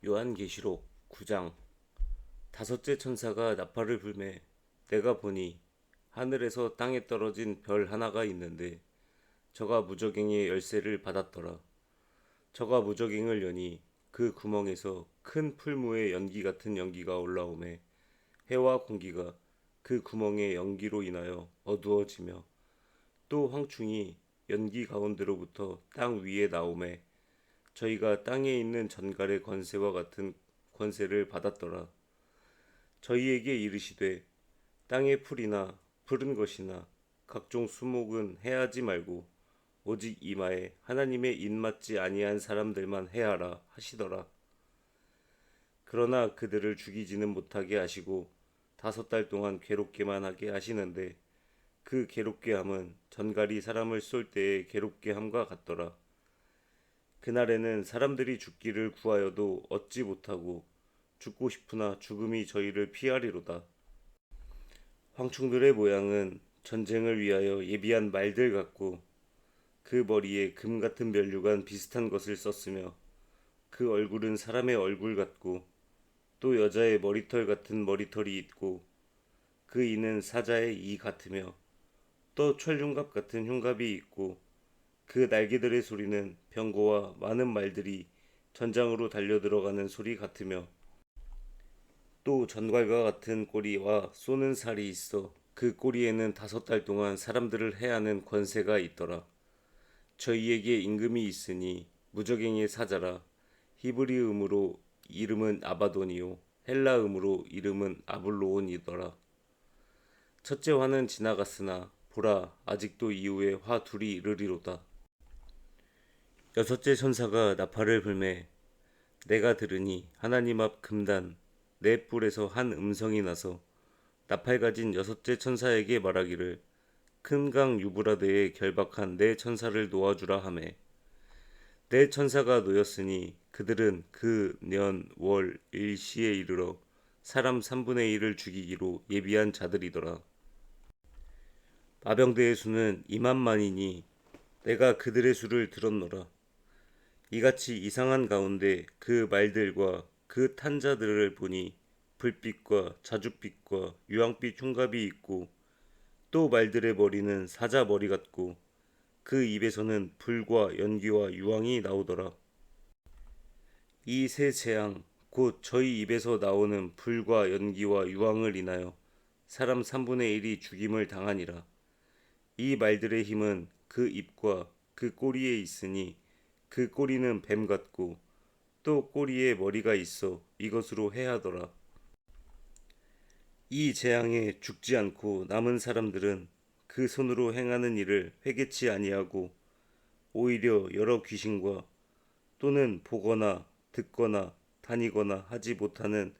요한계시록 9장. 다섯째 천사가 나팔을 불매 내가 보니 하늘에서 땅에 떨어진 별 하나가 있는데 저가 무저갱의 열쇠를 받았더라. 저가 무저갱을 여니 그 구멍에서 큰 풀무의 연기 같은 연기가 올라오매 해와 공기가 그 구멍의 연기로 인하여 어두워지며 또 황충이 연기 가운데로부터 땅 위에 나오매 저희가 땅에 있는 전갈의 권세와 같은 권세를 받았더라. 저희에게 이르시되 땅의 풀이나 푸른 것이나 각종 수목은 해하지 말고 오직 이마에 하나님의 입맞지 아니한 사람들만 해하라 하시더라. 그러나 그들을 죽이지는 못하게 하시고 5달 동안 괴롭게만 하게 하시는데 그 괴롭게 함은 전갈이 사람을 쏠 때의 괴롭게 함과 같더라. 그날에는 사람들이 죽기를 구하여도 얻지 못하고 죽고 싶으나 죽음이 저희를 피하리로다. 황충들의 모양은 전쟁을 위하여 예비한 말들 같고 그 머리에 금 같은 면류관 비슷한 것을 썼으며 그 얼굴은 사람의 얼굴 같고 또 여자의 머리털 같은 머리털이 있고 그 이는 사자의 이 같으며 또 철흉갑 같은 흉갑이 있고 그 날개들의 소리는 병거와 많은 말들이 전장으로 달려 들어가는 소리 같으며 또 전갈과 같은 꼬리와 쏘는 살이 있어 그 꼬리에는 5달 동안 사람들을 해하는 권세가 있더라. 저희에게 임금이 있으니 무저갱의 사자라. 히브리음으로 이름은 아바돈이요 헬라음으로 이름은 아블로온이더라. 첫째 화는 지나갔으나 보라 아직도 이후에 화 둘이 이르리로다. 여섯째 천사가 나팔을 불매 내가 들으니 하나님 앞 금단 네 뿔에서 한 음성이 나서 나팔 가진 여섯째 천사에게 말하기를 큰 강 유브라데에 결박한 네 천사를 놓아주라 하매 네 천사가 놓였으니 그들은 그 년 월 일시에 이르러 사람 3분의 1을 죽이기로 예비한 자들이더라. 마병대의 수는 2만만이니 내가 그들의 수를 들었노라. 이같이 이상한 가운데 그 말들과 그 탄자들을 보니 불빛과 자줏빛과 유황빛 흉갑이 있고 또 말들의 머리는 사자 머리 같고 그 입에서는 불과 연기와 유황이 나오더라. 이 세 재앙 곧 저희 입에서 나오는 불과 연기와 유황을 인하여 사람 3분의 1이 죽임을 당하니라. 이 말들의 힘은 그 입과 그 꼬리에 있으니 그 꼬리는 뱀 같고 또 꼬리에 머리가 있어 이것으로 해하더라. 이 재앙에 죽지 않고 남은 사람들은 그 손으로 행하는 일을 회개치 아니하고 오히려 여러 귀신과 또는 보거나 듣거나 다니거나 하지 못하는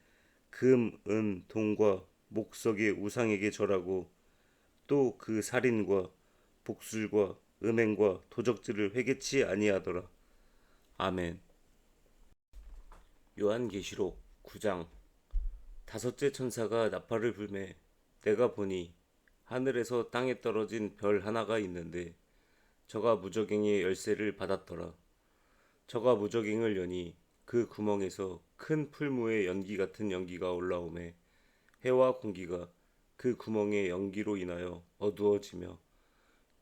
금, 은, 동과 목석의 우상에게 절하고 또 그 살인과 복술과 음행과 도적질을 회개치 아니하더라. 아멘. 요한계시록 9장. 다섯째 천사가 나팔을 불매 내가 보니 하늘에서 땅에 떨어진 별 하나가 있는데 저가 무저갱의 열쇠를 받았더라. 저가 무저갱을 여니 그 구멍에서 큰 풀무의 연기 같은 연기가 올라오매 해와 공기가 그 구멍의 연기로 인하여 어두워지며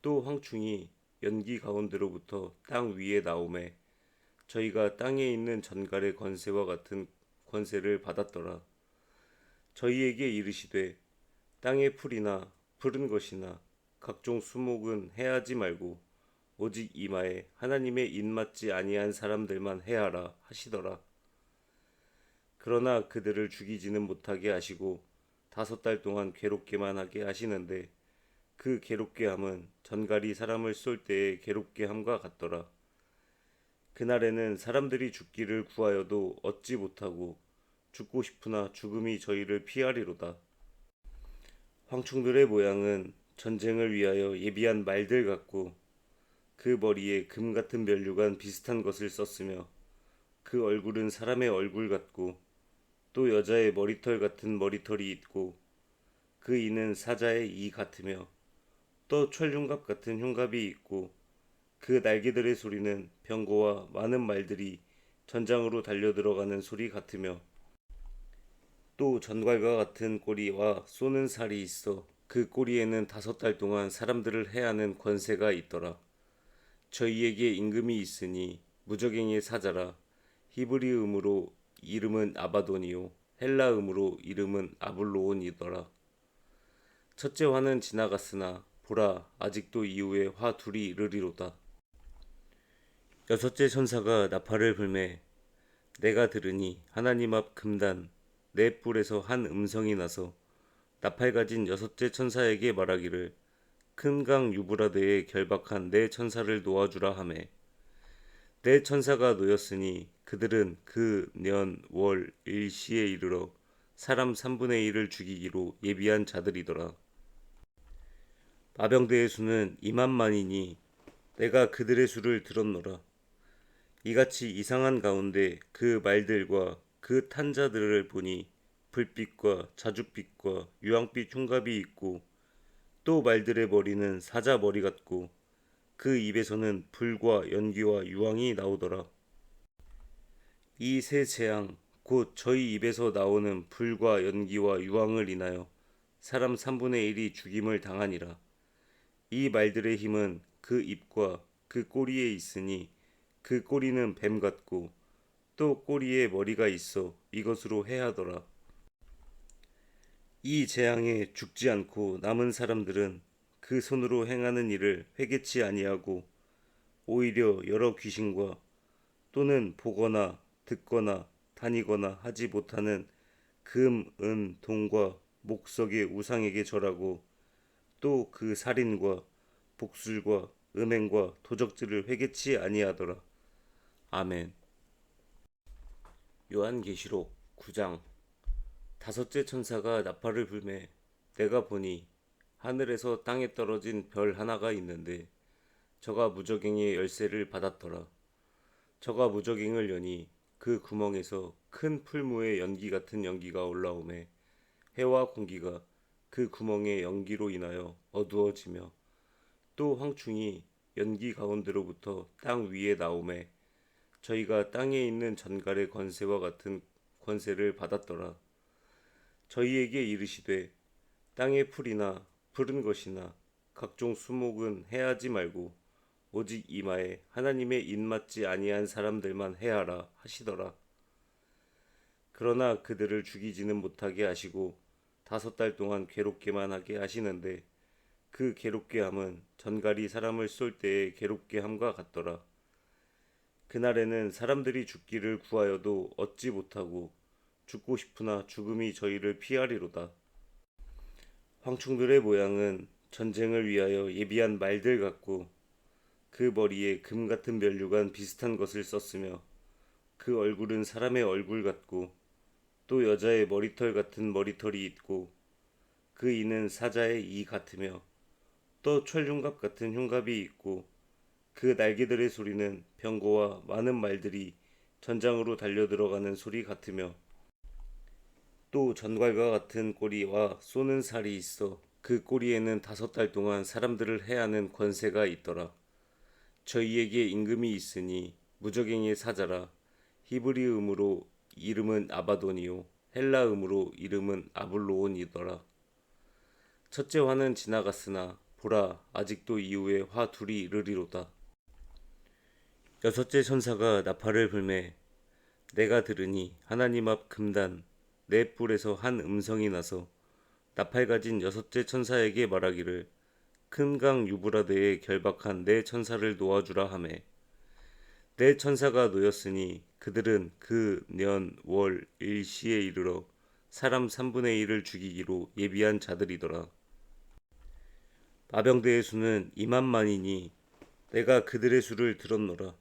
또 황충이 연기 가운데로부터 땅 위에 나오매 저희가 땅에 있는 전갈의 권세와 같은 권세를 받았더라. 저희에게 이르시되 땅의 풀이나 푸른 것이나 각종 수목은 해하지 말고 오직 이마에 하나님의 입맞지 아니한 사람들만 해하라 하시더라. 그러나 그들을 죽이지는 못하게 하시고 5달 동안 괴롭게만 하게 하시는데 그 괴롭게 함은 전갈이 사람을 쏠 때의 괴롭게 함과 같더라. 그날에는 사람들이 죽기를 구하여도 얻지 못하고 죽고 싶으나 죽음이 저희를 피하리로다. 황충들의 모양은 전쟁을 위하여 예비한 말들 같고 그 머리에 금 같은 면류관 비슷한 것을 썼으며 그 얼굴은 사람의 얼굴 같고 또 여자의 머리털 같은 머리털이 있고 그 이는 사자의 이 같으며 또 철흉갑 같은 흉갑이 있고 그 날개들의 소리는 병거와 많은 말들이 전장으로 달려들어가는 소리 같으며 또 전갈과 같은 꼬리와 쏘는 살이 있어 그 꼬리에는 5달 동안 사람들을 해하는 권세가 있더라. 저희에게 임금이 있으니 무적행의 사자라. 히브리음으로 이름은 아바돈이요 헬라음으로 이름은 아블로온이더라. 첫째 화는 지나갔으나 보라 아직도 이후에 화 둘이 이르리로다. 여섯째 천사가 나팔을 불매 내가 들으니 하나님 앞 금단 네 뿔에서 한 음성이 나서 나팔 가진 여섯째 천사에게 말하기를 큰 강 유브라데에 결박한 네 천사를 놓아주라 하매 네 천사가 놓였으니 그들은 그 년 월 일시에 이르러 사람 3분의 1을 죽이기로 예비한 자들이더라. 마병대의 수는 2만만이니 내가 그들의 수를 들었노라. 이같이 이상한 가운데 그 말들과 그 탄자들을 보니 불빛과 자줏빛과 유황빛 흉갑이 있고 또 말들의 머리는 사자 머리 같고 그 입에서는 불과 연기와 유황이 나오더라. 이 세 재앙 곧 저희 입에서 나오는 불과 연기와 유황을 인하여 사람 3분의 1이 죽임을 당하니라. 이 말들의 힘은 그 입과 그 꼬리에 있으니 그 꼬리는 뱀 같고 또 꼬리에 머리가 있어 이것으로 해하더라. 이 재앙에 죽지 않고 남은 사람들은 그 손으로 행하는 일을 회개치 아니하고 오히려 여러 귀신과 또는 보거나 듣거나 다니거나 하지 못하는 금, 은, 동과 목석의 우상에게 절하고 또 그 살인과 복술과 음행과 도적질을 회개치 아니하더라. 아멘. 요한계시록 9장. 다섯째 천사가 나팔을 불매 내가 보니 하늘에서 땅에 떨어진 별 하나가 있는데 저가 무저갱의 열쇠를 받았더라. 저가 무저갱을 여니 그 구멍에서 큰 풀무의 연기 같은 연기가 올라오매 해와 공기가 그 구멍의 연기로 인하여 어두워지며 또 황충이 연기 가운데로부터 땅 위에 나오매 저희가 땅에 있는 전갈의 권세와 같은 권세를 받았더라. 저희에게 이르시되 땅의 풀이나 푸른 것이나 각종 수목은 해하지 말고 오직 이마에 하나님의 입맞지 아니한 사람들만 해하라 하시더라. 그러나 그들을 죽이지는 못하게 하시고 5달 동안 괴롭게만 하게 하시는데 그 괴롭게 함은 전갈이 사람을 쏠 때의 괴롭게 함과 같더라. 그날에는 사람들이 죽기를 구하여도 얻지 못하고 죽고 싶으나 죽음이 저희를 피하리로다. 황충들의 모양은 전쟁을 위하여 예비한 말들 같고 그 머리에 금 같은 면류관 비슷한 것을 썼으며 그 얼굴은 사람의 얼굴 같고 또 여자의 머리털 같은 머리털이 있고 그 이는 사자의 이 같으며 또 철흉갑 같은 흉갑이 있고 그 날개들의 소리는 병거와 많은 말들이 전장으로 달려들어가는 소리 같으며 또 전갈과 같은 꼬리와 쏘는 살이 있어 그 꼬리에는 5달 동안 사람들을 해하는 권세가 있더라. 저희에게 임금이 있으니 무저갱의 사자라. 히브리음으로 이름은 아바돈이요 헬라음으로 이름은 아블로온이더라. 첫째 화는 지나갔으나 보라 아직도 이후에 화 둘이 이르리로다. 여섯째 천사가 나팔을 불매 내가 들으니 하나님 앞 금단 네 뿔에서 한 음성이 나서 나팔 가진 여섯째 천사에게 말하기를 큰 강 유브라데에 결박한 네 천사를 놓아주라 하매 네 천사가 놓였으니 그들은 그 년 월 일시에 이르러 사람 3분의 1을 죽이기로 예비한 자들이더라. 마병대의 수는 2만만이니 내가 그들의 수를 들었노라.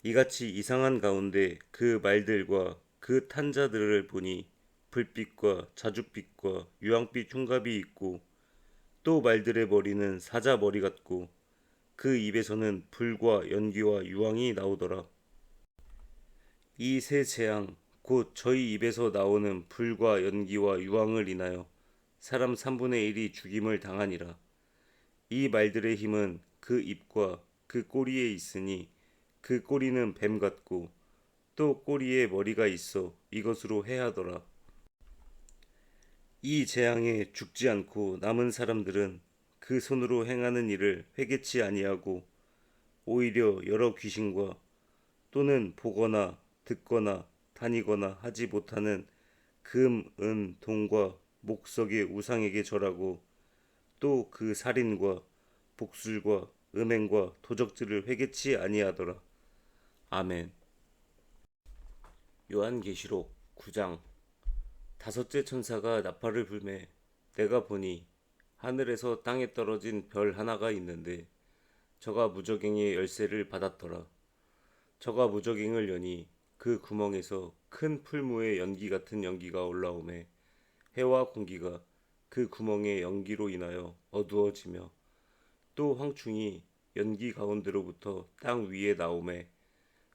이같이 이상한 가운데 그 말들과 그 탄자들을 보니 불빛과 자줏빛과 유황빛 흉갑이 있고 또 말들의 머리는 사자 머리 같고 그 입에서는 불과 연기와 유황이 나오더라. 이 세 재앙 곧 저희 입에서 나오는 불과 연기와 유황을 인하여 사람 3분의 1이 죽임을 당하니라. 이 말들의 힘은 그 입과 그 꼬리에 있으니 그 꼬리는 뱀 같고 또 꼬리에 머리가 있어 이것으로 해하더라. 이 재앙에 죽지 않고 남은 사람들은 그 손으로 행하는 일을 회개치 아니하고 오히려 여러 귀신과 또는 보거나 듣거나 다니거나 하지 못하는 금, 은, 동과 목석의 우상에게 절하고 또 그 살인과 복술과 음행과 도적질을 회개치 아니하더라. 아멘. 요한계시록 9장. 다섯째 천사가 나팔을 불매 내가 보니 하늘에서 땅에 떨어진 별 하나가 있는데 저가 무저갱의 열쇠를 받았더라. 저가 무저갱을 여니 그 구멍에서 큰 풀무의 연기 같은 연기가 올라오매 해와 공기가 그 구멍의 연기로 인하여 어두워지며 또 황충이 연기 가운데로부터 땅 위에 나오매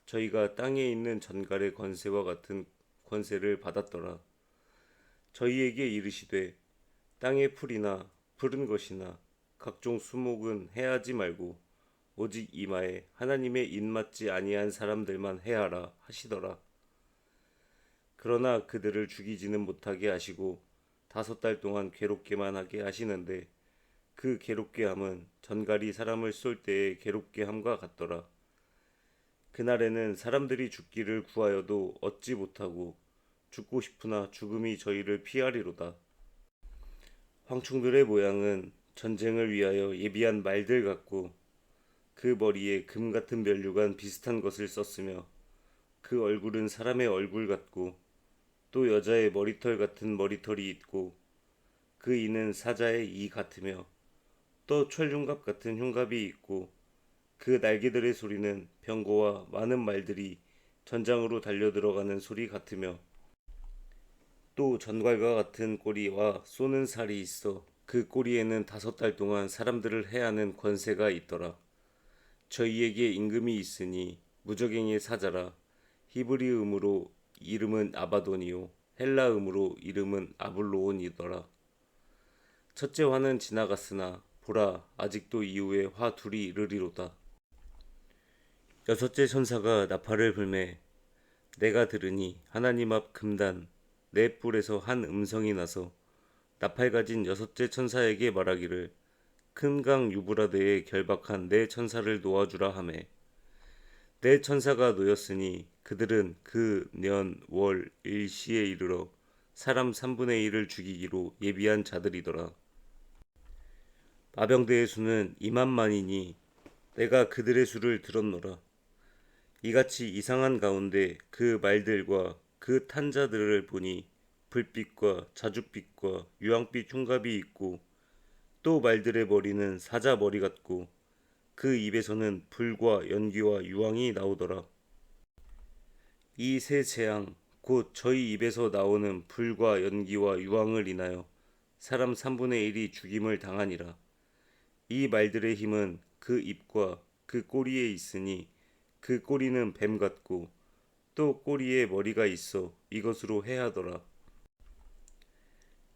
저희가 땅에 있는 전갈의 권세와 같은 권세를 받았더라. 저희에게 이르시되 땅의 풀이나 푸른 것이나 각종 수목은 해하지 말고 오직 이마에 하나님의 입맞지 아니한 사람들만 해하라 하시더라. 그러나 그들을 죽이지는 못하게 하시고 5달 동안 괴롭게만 하게 하시는데 그 괴롭게 함은 전갈이 사람을 쏠 때의 괴롭게 함과 같더라. 그날에는 사람들이 죽기를 구하여도 얻지 못하고 죽고 싶으나 죽음이 저희를 피하리로다. 황충들의 모양은 전쟁을 위하여 예비한 말들 같고 그 머리에 금 같은 면류관 비슷한 것을 썼으며 그 얼굴은 사람의 얼굴 같고 또 여자의 머리털 같은 머리털이 있고 그 이는 사자의 이 같으며 또 철흉갑 같은 흉갑이 있고 그 날개들의 소리는 병거와 많은 말들이 전장으로 달려 들어가는 소리 같으며 또 전갈과 같은 꼬리와 쏘는 살이 있어 그 꼬리에는 5달 동안 사람들을 해하는 권세가 있더라. 저희에게 임금이 있으니 무저갱의 사자라. 히브리음으로 이름은 아바돈이요 헬라음으로 이름은 아블로온이더라. 첫째 화는 지나갔으나 보라 아직도 이후에 화 둘이 이르리로다. 여섯째 천사가 나팔을 불매 내가 들으니 하나님 앞 금단 네 뿔에서 한 음성이 나서 나팔 가진 여섯째 천사에게 말하기를 큰 강 유브라데에 결박한 네 천사를 놓아주라 하매 네 천사가 놓였으니 그들은 그 년 월 일시에 이르러 사람 3분의 1을 죽이기로 예비한 자들이더라. 마병대의 수는 2만만이니 내가 그들의 수를 들었노라. 이같이 이상한 가운데 그 말들과 그 탄자들을 보니 불빛과 자줏빛과 유황빛 흉갑이 있고 또 말들의 머리는 사자 머리 같고 그 입에서는 불과 연기와 유황이 나오더라. 이 세 재앙 곧 저희 입에서 나오는 불과 연기와 유황을 인하여 사람 3분의 1이 죽임을 당하니라. 이 말들의 힘은 그 입과 그 꼬리에 있으니 그 꼬리는 뱀 같고 또 꼬리에 머리가 있어 이것으로 해하더라.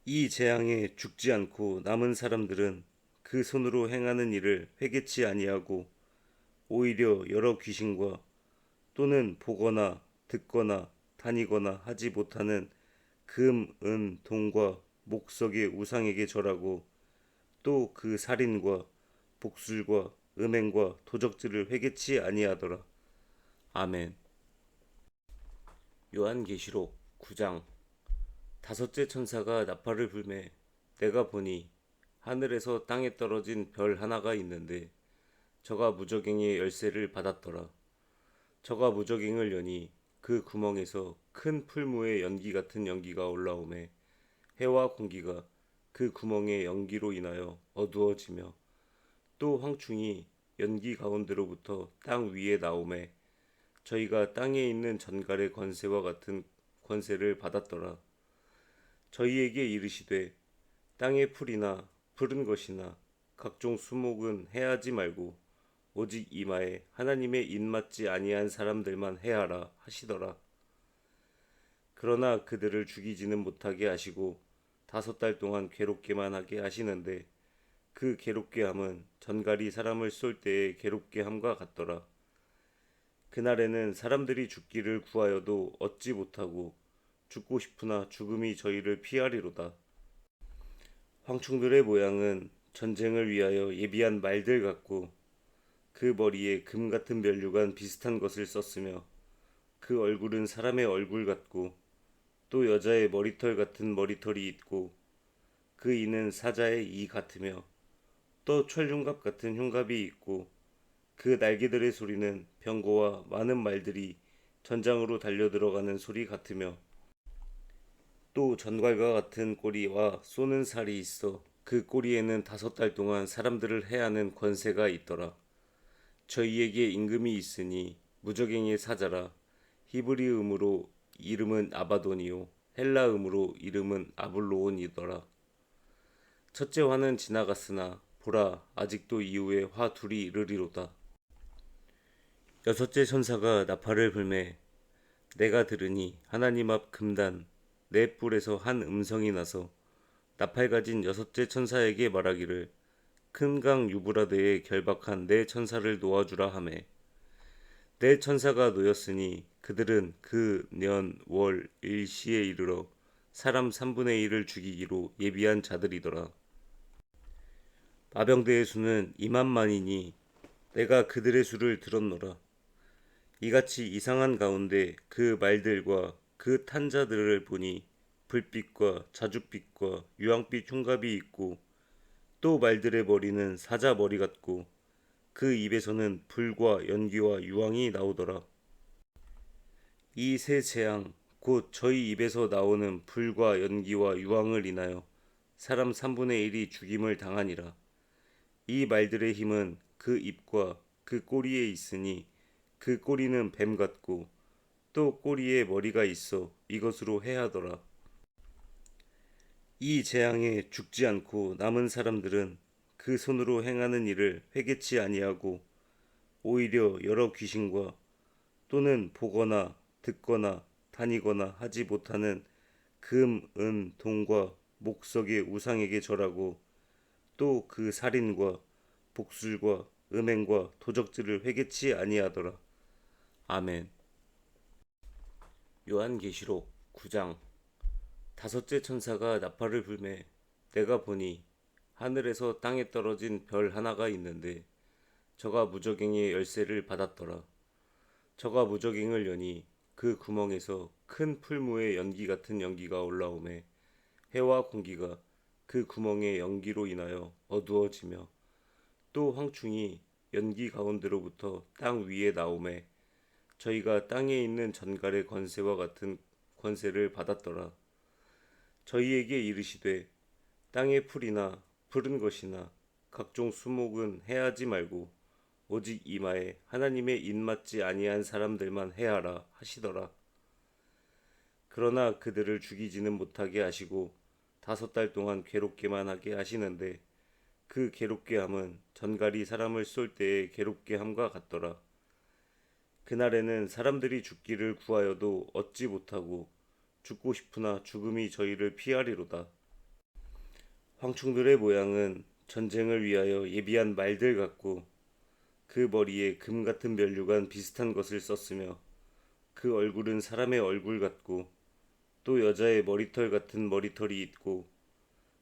이 재앙에 죽지 않고 남은 사람들은 그 손으로 행하는 일을 회개치 아니하고 오히려 여러 귀신과 또는 보거나 듣거나 다니거나 하지 못하는 금, 은, 동과 목석의 우상에게 절하고 또 그 살인과 복술과 음행과 도적질을 회개치 아니하더라. 아멘. 요한계시록 9장. 다섯째 천사가 나팔을 불매 내가 보니 하늘에서 땅에 떨어진 별 하나가 있는데 저가 무저갱의 열쇠를 받았더라. 저가 무저갱을 여니 그 구멍에서 큰 풀무의 연기 같은 연기가 올라오매 해와 공기가 그 구멍의 연기로 인하여 어두워지며 또 황충이 연기 가운데로부터 땅 위에 나오매 저희가 땅에 있는 전갈의 권세와 같은 권세를 받았더라. 저희에게 이르시되 땅의 풀이나 푸른 것이나 각종 수목은 해하지 말고 오직 이마에 하나님의 입맞지 아니한 사람들만 해하라 하시더라. 그러나 그들을 죽이지는 못하게 하시고 5달 동안 괴롭게만 하게 하시는데 그 괴롭게 함은 전갈이 사람을 쏠 때의 괴롭게 함과 같더라. 그날에는 사람들이 죽기를 구하여도 얻지 못하고 죽고 싶으나 죽음이 저희를 피하리로다. 황충들의 모양은 전쟁을 위하여 예비한 말들 같고 그 머리에 금 같은 면류관 비슷한 것을 썼으며 그 얼굴은 사람의 얼굴 같고 또 여자의 머리털 같은 머리털이 있고 그 이는 사자의 이 같으며 또 철흉갑 같은 흉갑이 있고 그 날개들의 소리는 병거와 많은 말들이 전장으로 달려 들어가는 소리 같으며 또 전갈과 같은 꼬리와 쏘는 살이 있어 그 꼬리에는 5달 동안 사람들을 해하는 권세가 있더라. 저희에게 임금이 있으니 무적행의 사자라. 히브리음으로 이름은 아바돈이요 헬라음으로 이름은 아블로온이더라. 첫째 화는 지나갔으나 보라 아직도 이후에 화 둘이 이르리로다. 여섯째 천사가 나팔을 불매 내가 들으니 하나님 앞 금단 네 뿔에서 한 음성이 나서 나팔 가진 여섯째 천사에게 말하기를 큰 강 유브라데에 결박한 네 천사를 놓아주라 하매 네 천사가 놓였으니 그들은 그 년 월 일시에 이르러 사람 3분의 1을 죽이기로 예비한 자들이더라. 마병대의 수는 2만만이니 내가 그들의 수를 들었노라. 이같이 이상한 가운데 그 말들과 그 탄자들을 보니 불빛과 자줏빛과 유황빛 흉갑이 있고 또 말들의 머리는 사자 머리 같고 그 입에서는 불과 연기와 유황이 나오더라. 이 세 재앙 곧 저희 입에서 나오는 불과 연기와 유황을 인하여 사람 3분의 1이 죽임을 당하니라. 이 말들의 힘은 그 입과 그 꼬리에 있으니 그 꼬리는 뱀 같고 또 꼬리에 머리가 있어 이것으로 해하더라. 이 재앙에 죽지 않고 남은 사람들은 그 손으로 행하는 일을 회개치 아니하고 오히려 여러 귀신과 또는 보거나 듣거나 다니거나 하지 못하는 금, 은, 동과 목석의 우상에게 절하고 또 그 살인과 복술과 음행과 도적질을 회개치 아니하더라. 아멘. 요한계시록 9장. 다섯째 천사가 나팔을 불매 내가 보니 하늘에서 땅에 떨어진 별 하나가 있는데 저가 무저갱의 열쇠를 받았더라. 저가 무저갱을 여니 그 구멍에서 큰 풀무의 연기 같은 연기가 올라오매 해와 공기가 그 구멍의 연기로 인하여 어두워지며 또 황충이 연기 가운데로부터 땅 위에 나오매 저희가 땅에 있는 전갈의 권세와 같은 권세를 받았더라. 저희에게 이르시되 땅의 풀이나 푸른 것이나 각종 수목은 해하지 말고 오직 이마에 하나님의 입맞지 아니한 사람들만 해하라 하시더라. 그러나 그들을 죽이지는 못하게 하시고 5달 동안 괴롭게만 하게 하시는데 그 괴롭게 함은 전갈이 사람을 쏠 때의 괴롭게 함과 같더라. 그날에는 사람들이 죽기를 구하여도 얻지 못하고 죽고 싶으나 죽음이 저희를 피하리로다. 황충들의 모양은 전쟁을 위하여 예비한 말들 같고 그 머리에 금 같은 면류관 비슷한 것을 썼으며 그 얼굴은 사람의 얼굴 같고 또 여자의 머리털 같은 머리털이 있고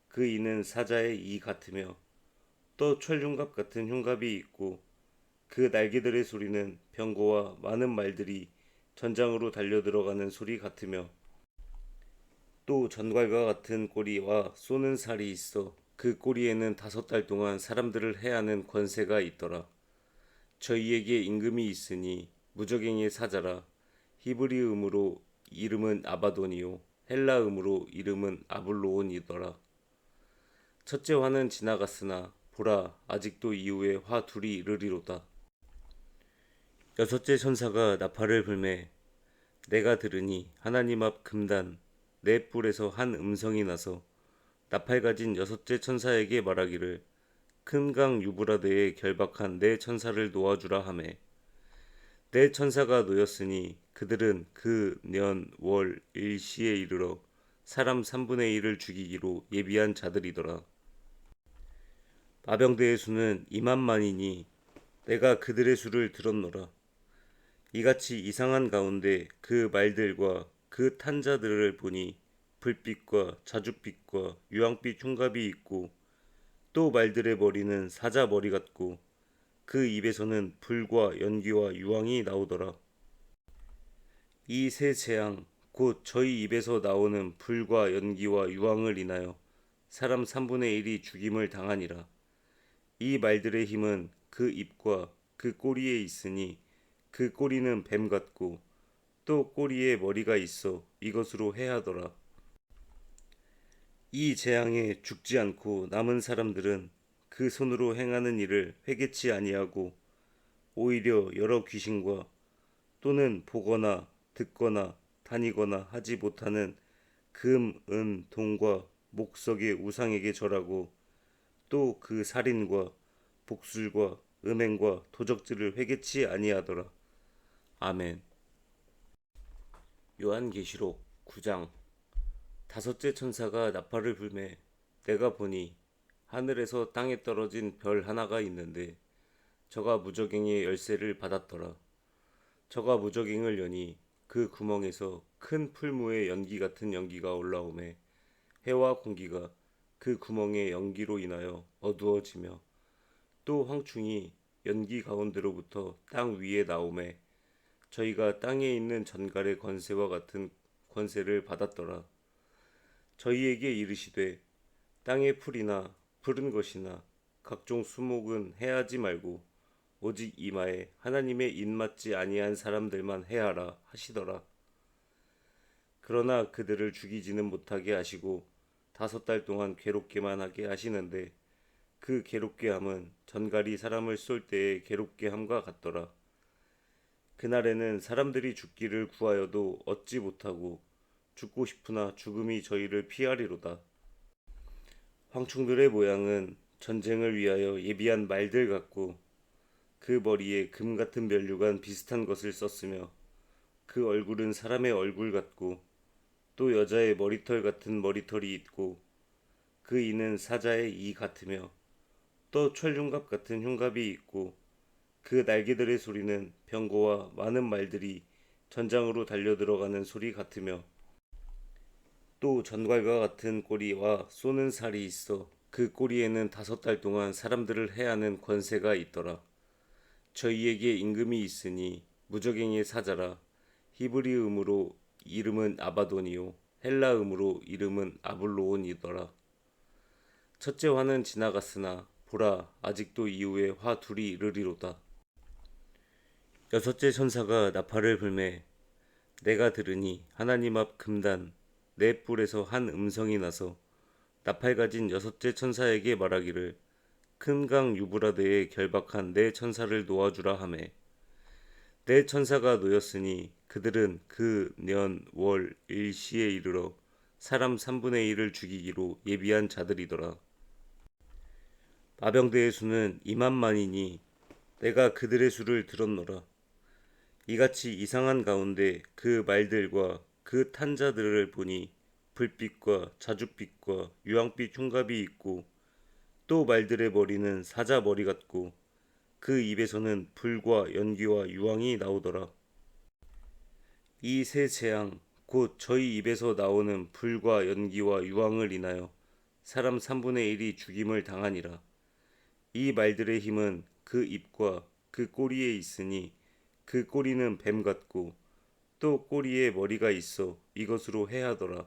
그 이는 사자의 이 같으며 또 철흉갑 같은 흉갑이 있고 그 날개들의 소리는 병거와 많은 말들이 전장으로 달려 들어가는 소리 같으며 또 전갈과 같은 꼬리와 쏘는 살이 있어 그 꼬리에는 5달 동안 사람들을 해하는 권세가 있더라. 저희에게 임금이 있으니 무적행의 사자라. 히브리음으로 이름은 아바돈이요 헬라음으로 이름은 아블로온이더라. 첫째 화는 지나갔으나 보라 아직도 이후에 화 둘이 이르리로다. 여섯째 천사가 나팔을 불매 내가 들으니 하나님 앞 금단 네 뿔에서 한 음성이 나서 나팔 가진 여섯째 천사에게 말하기를 큰 강 유브라데에 결박한 네 천사를 놓아주라 하매 네 천사가 놓였으니 그들은 그 년 월 일시에 이르러 사람 3분의 1을 죽이기로 예비한 자들이더라. 마병대의 수는 2만만이니 내가 그들의 수를 들었노라. 이같이 이상한 가운데 그 말들과 그 탄자들을 보니 불빛과 자줏빛과 유황빛 흉갑이 있고 또 말들의 머리는 사자 머리 같고 그 입에서는 불과 연기와 유황이 나오더라. 이 세 재앙 곧 저희 입에서 나오는 불과 연기와 유황을 인하여 사람 3분의 1이 죽임을 당하니라. 이 말들의 힘은 그 입과 그 꼬리에 있으니 그 꼬리는 뱀 같고 또 꼬리에 머리가 있어 이것으로 해하더라. 이 재앙에 죽지 않고 남은 사람들은 그 손으로 행하는 일을 회개치 아니하고 오히려 여러 귀신과 또는 보거나 듣거나 다니거나 하지 못하는 금, 은, 동과 목석의 우상에게 절하고 또 그 살인과 복술과 음행과 도적질을 회개치 아니하더라. 아멘. 요한계시록 9장. 다섯째 천사가 나팔을 불매 내가 보니 하늘에서 땅에 떨어진 별 하나가 있는데 저가 무저갱의 열쇠를 받았더라. 저가 무저갱을 여니 그 구멍에서 큰 풀무의 연기 같은 연기가 올라오매 해와 공기가 그 구멍의 연기로 인하여 어두워지며 또 황충이 연기 가운데로부터 땅 위에 나오매 저희가 땅에 있는 전갈의 권세와 같은 권세를 받았더라. 저희에게 이르시되 땅의 풀이나 푸른 것이나 각종 수목은 해하지 말고 오직 이마에 하나님의 입맞지 아니한 사람들만 해하라 하시더라. 그러나 그들을 죽이지는 못하게 하시고 5달 동안 괴롭게만 하게 하시는데 그 괴롭게 함은 전갈이 사람을 쏠 때의 괴롭게 함과 같더라. 그날에는 사람들이 죽기를 구하여도 얻지 못하고 죽고 싶으나 죽음이 저희를 피하리로다. 황충들의 모양은 전쟁을 위하여 예비한 말들 같고 그 머리에 금 같은 면류관 비슷한 것을 썼으며 그 얼굴은 사람의 얼굴 같고 또 여자의 머리털 같은 머리털이 있고 그 이는 사자의 이 같으며 또 철흉갑 같은 흉갑이 있고 그 날개들의 소리는 병거와 많은 말들이 전장으로 달려들어가는 소리 같으며 또 전갈과 같은 꼬리와 쏘는 살이 있어 그 꼬리에는 5달 동안 사람들을 해하는 권세가 있더라. 저희에게 임금이 있으니 무저갱의 사자라. 히브리음으로 이름은 아바돈이요 헬라음으로 이름은 아블로온이더라. 첫째 화는 지나갔으나 보라 아직도 이후에 화 둘이 이르리로다. 여섯째 천사가 나팔을 불매 내가 들으니 하나님 앞 금단 네 뿔에서 한 음성이 나서 나팔 가진 여섯째 천사에게 말하기를 큰 강 유브라데에 결박한 네 천사를 놓아주라 하매 네 천사가 놓였으니 그들은 그 년 월 일시에 이르러 사람 3분의 1을 죽이기로 예비한 자들이더라. 마병대의 수는 2만만이니 내가 그들의 수를 들었노라. 이같이 이상한 가운데 그 말들과 그 탄자들을 보니 불빛과 자줏빛과 유황빛 흉갑이 있고 또 말들의 머리는 사자 머리 같고 그 입에서는 불과 연기와 유황이 나오더라. 이 세 재앙 곧 저희 입에서 나오는 불과 연기와 유황을 인하여 사람 3분의 1이 죽임을 당하니라. 이 말들의 힘은 그 입과 그 꼬리에 있으니 그 꼬리는 뱀 같고 또 꼬리에 머리가 있어 이것으로 해하더라.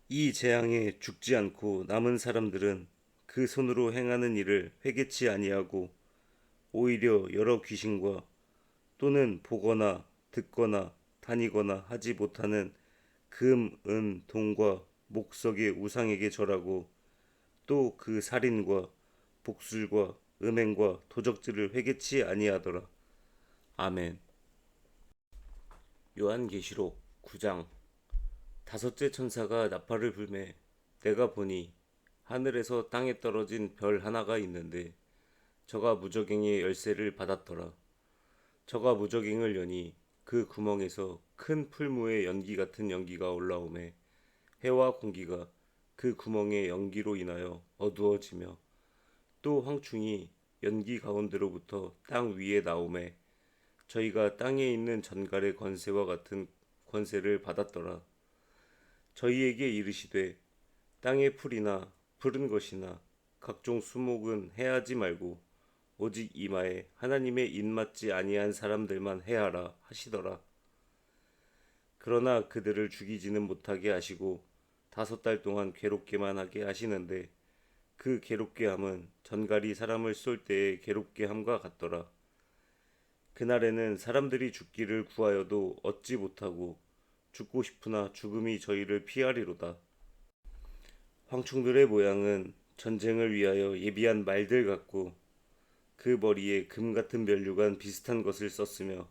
이 재앙에 죽지 않고 남은 사람들은 그 손으로 행하는 일을 회개치 아니하고 오히려 여러 귀신과 또는 보거나 듣거나 다니거나 하지 못하는 금, 은, 동과 목석의 우상에게 절하고 또 그 살인과 복술과 음행과 도적질을 회개치 아니하더라. 아멘. 요한계시록 9장. 다섯째 천사가 나팔을 불매 내가 보니 하늘에서 땅에 떨어진 별 하나가 있는데 저가 무저갱의 열쇠를 받았더라. 저가 무저갱을 여니 그 구멍에서 큰 풀무의 연기 같은 연기가 올라오매 해와 공기가 그 구멍의 연기로 인하여 어두워지며 또 황충이 연기 가운데로부터 땅 위에 나오매 저희가 땅에 있는 전갈의 권세와 같은 권세를 받았더라. 저희에게 이르시되 땅의 풀이나 푸른 것이나 각종 수목은 해하지 말고 오직 이마에 하나님의 입맞지 아니한 사람들만 해하라 하시더라. 그러나 그들을 죽이지는 못하게 하시고 5달 동안 괴롭게만 하게 하시는데 그 괴롭게 함은 전갈이 사람을 쏠 때의 괴롭게 함과 같더라. 그날에는 사람들이 죽기를 구하여도 얻지 못하고 죽고 싶으나 죽음이 저희를 피하리로다. 황충들의 모양은 전쟁을 위하여 예비한 말들 같고 그 머리에 금 같은 면류관 비슷한 것을 썼으며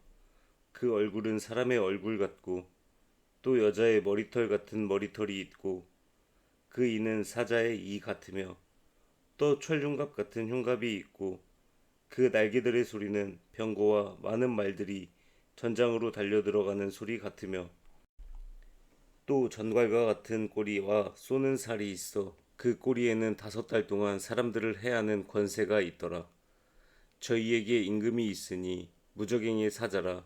그 얼굴은 사람의 얼굴 같고 또 여자의 머리털 같은 머리털이 있고 그 이는 사자의 이 같으며 또 철흉갑 같은 흉갑이 있고 그 날개들의 소리는 병거와 많은 말들이 전장으로 달려 들어가는 소리 같으며 또 전갈과 같은 꼬리와 쏘는 살이 있어 그 꼬리에는 5달 동안 사람들을 해하는 권세가 있더라. 저희에게 임금이 있으니 무적행의 사자라.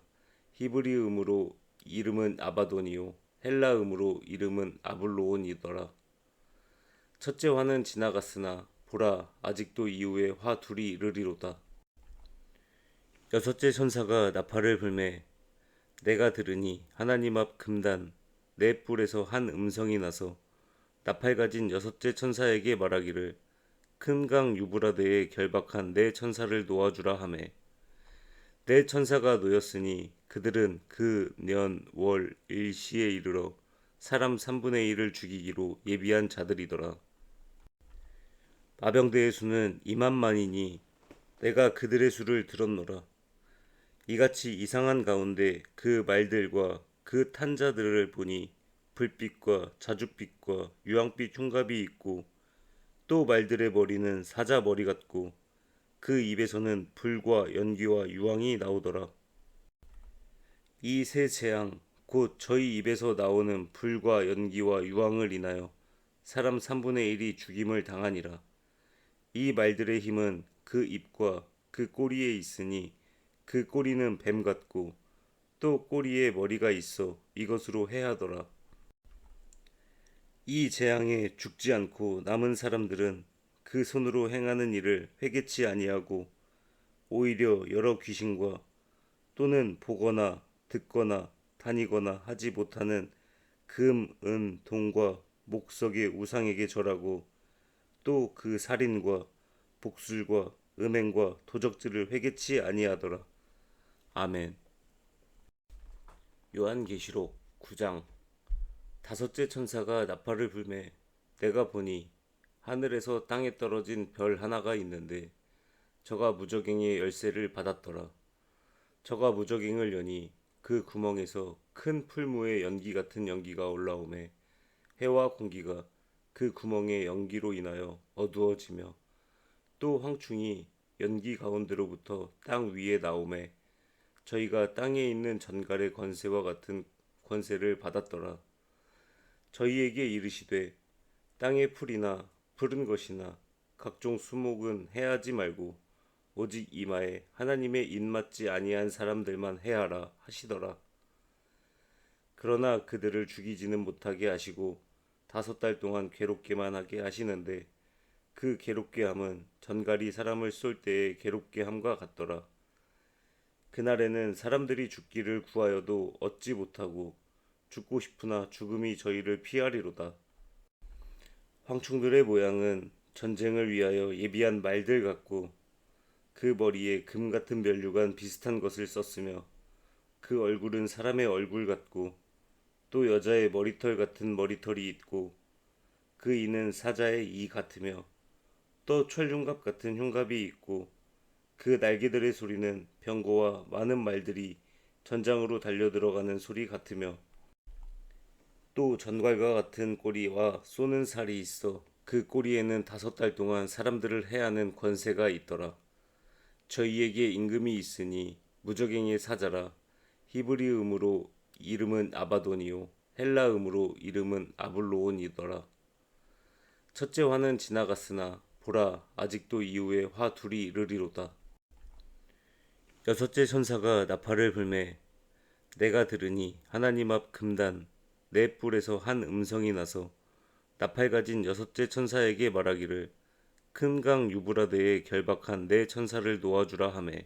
히브리음으로 이름은 아바돈이요 헬라음으로 이름은 아블로온이더라. 첫째 화는 지나갔으나 보라 아직도 이후에 화 둘이 이르리로다. 여섯째 천사가 나팔을 불매 내가 들으니 하나님 앞 금단 네 뿔에서 한 음성이 나서 나팔 가진 여섯째 천사에게 말하기를 큰 강 유브라데에 결박한 네 천사를 놓아주라 하매 네 천사가 놓였으니 그들은 그 년 월 일시에 이르러 사람 3분의 1을 죽이기로 예비한 자들이더라. 마병대의 수는 2만만이니 내가 그들의 수를 들었노라. 이같이 이상한 가운데 그 말들과 그 탄자들을 보니 불빛과 자줏빛과 유황빛 흉갑이 있고 또 말들의 머리는 사자 머리 같고 그 입에서는 불과 연기와 유황이 나오더라. 이 세 재앙 곧 저희 입에서 나오는 불과 연기와 유황을 인하여 사람 3분의 1이 죽임을 당하니라. 이 말들의 힘은 그 입과 그 꼬리에 있으니 그 꼬리는 뱀 같고 또 꼬리에 머리가 있어 이것으로 해하더라. 이 재앙에 죽지 않고 남은 사람들은 그 손으로 행하는 일을 회개치 아니하고 오히려 여러 귀신과 또는 보거나 듣거나 다니거나 하지 못하는 금, 은, 동과 목석의 우상에게 절하고 또 그 살인과 복술과 음행과 도적질을 회개치 아니하더라. 아멘. 요한계시록 9장. 5째 천사가 나팔을 불매 내가 보니 하늘에서 땅에 떨어진 별 하나가 있는데 저가 무저갱의 열쇠를 받았더라. 저가 무저갱을 여니 그 구멍에서 큰 풀무의 연기 같은 연기가 올라오매 해와 공기가 그 구멍의 연기로 인하여 어두워지며 또 황충이 연기 가운데로부터 땅 위에 나오매 저희가 땅에 있는 전갈의 권세와 같은 권세를 받았더라. 저희에게 이르시되 땅의 풀이나 푸른 것이나 각종 수목은 해하지 말고 오직 이마에 하나님의 입맞지 아니한 사람들만 해하라 하시더라. 그러나 그들을 죽이지는 못하게 하시고 5달 동안 괴롭게만 하게 하시는데 그 괴롭게 함은 전갈이 사람을 쏠 때의 괴롭게 함과 같더라. 그날에는 사람들이 죽기를 구하여도 얻지 못하고 죽고 싶으나 죽음이 저희를 피하리로다. 황충들의 모양은 전쟁을 위하여 예비한 말들 같고 그 머리에 금 같은 면류관 비슷한 것을 썼으며 그 얼굴은 사람의 얼굴 같고 또 여자의 머리털 같은 머리털이 있고 그 이는 사자의 이 같으며 또 철흉갑 같은 흉갑이 있고 그 날개들의 소리는 병거와 많은 말들이 전장으로 달려 들어가는 소리 같으며 또 전갈과 같은 꼬리와 쏘는 살이 있어 그 꼬리에는 5달 동안 사람들을 해하는 권세가 있더라. 저희에게 임금이 있으니 무적행의 사자라. 히브리음으로 이름은 아바돈이요 헬라음으로 이름은 아블로온이더라. 첫째 화는 지나갔으나 보라 아직도 이후에 화 둘이 이르리로다. 여섯째 천사가 나팔을 불매 내가 들으니 하나님 앞 금단 네 뿔에서 한 음성이 나서 나팔 가진 여섯째 천사에게 말하기를 큰 강 유브라데에 결박한 네 천사를 놓아주라 하매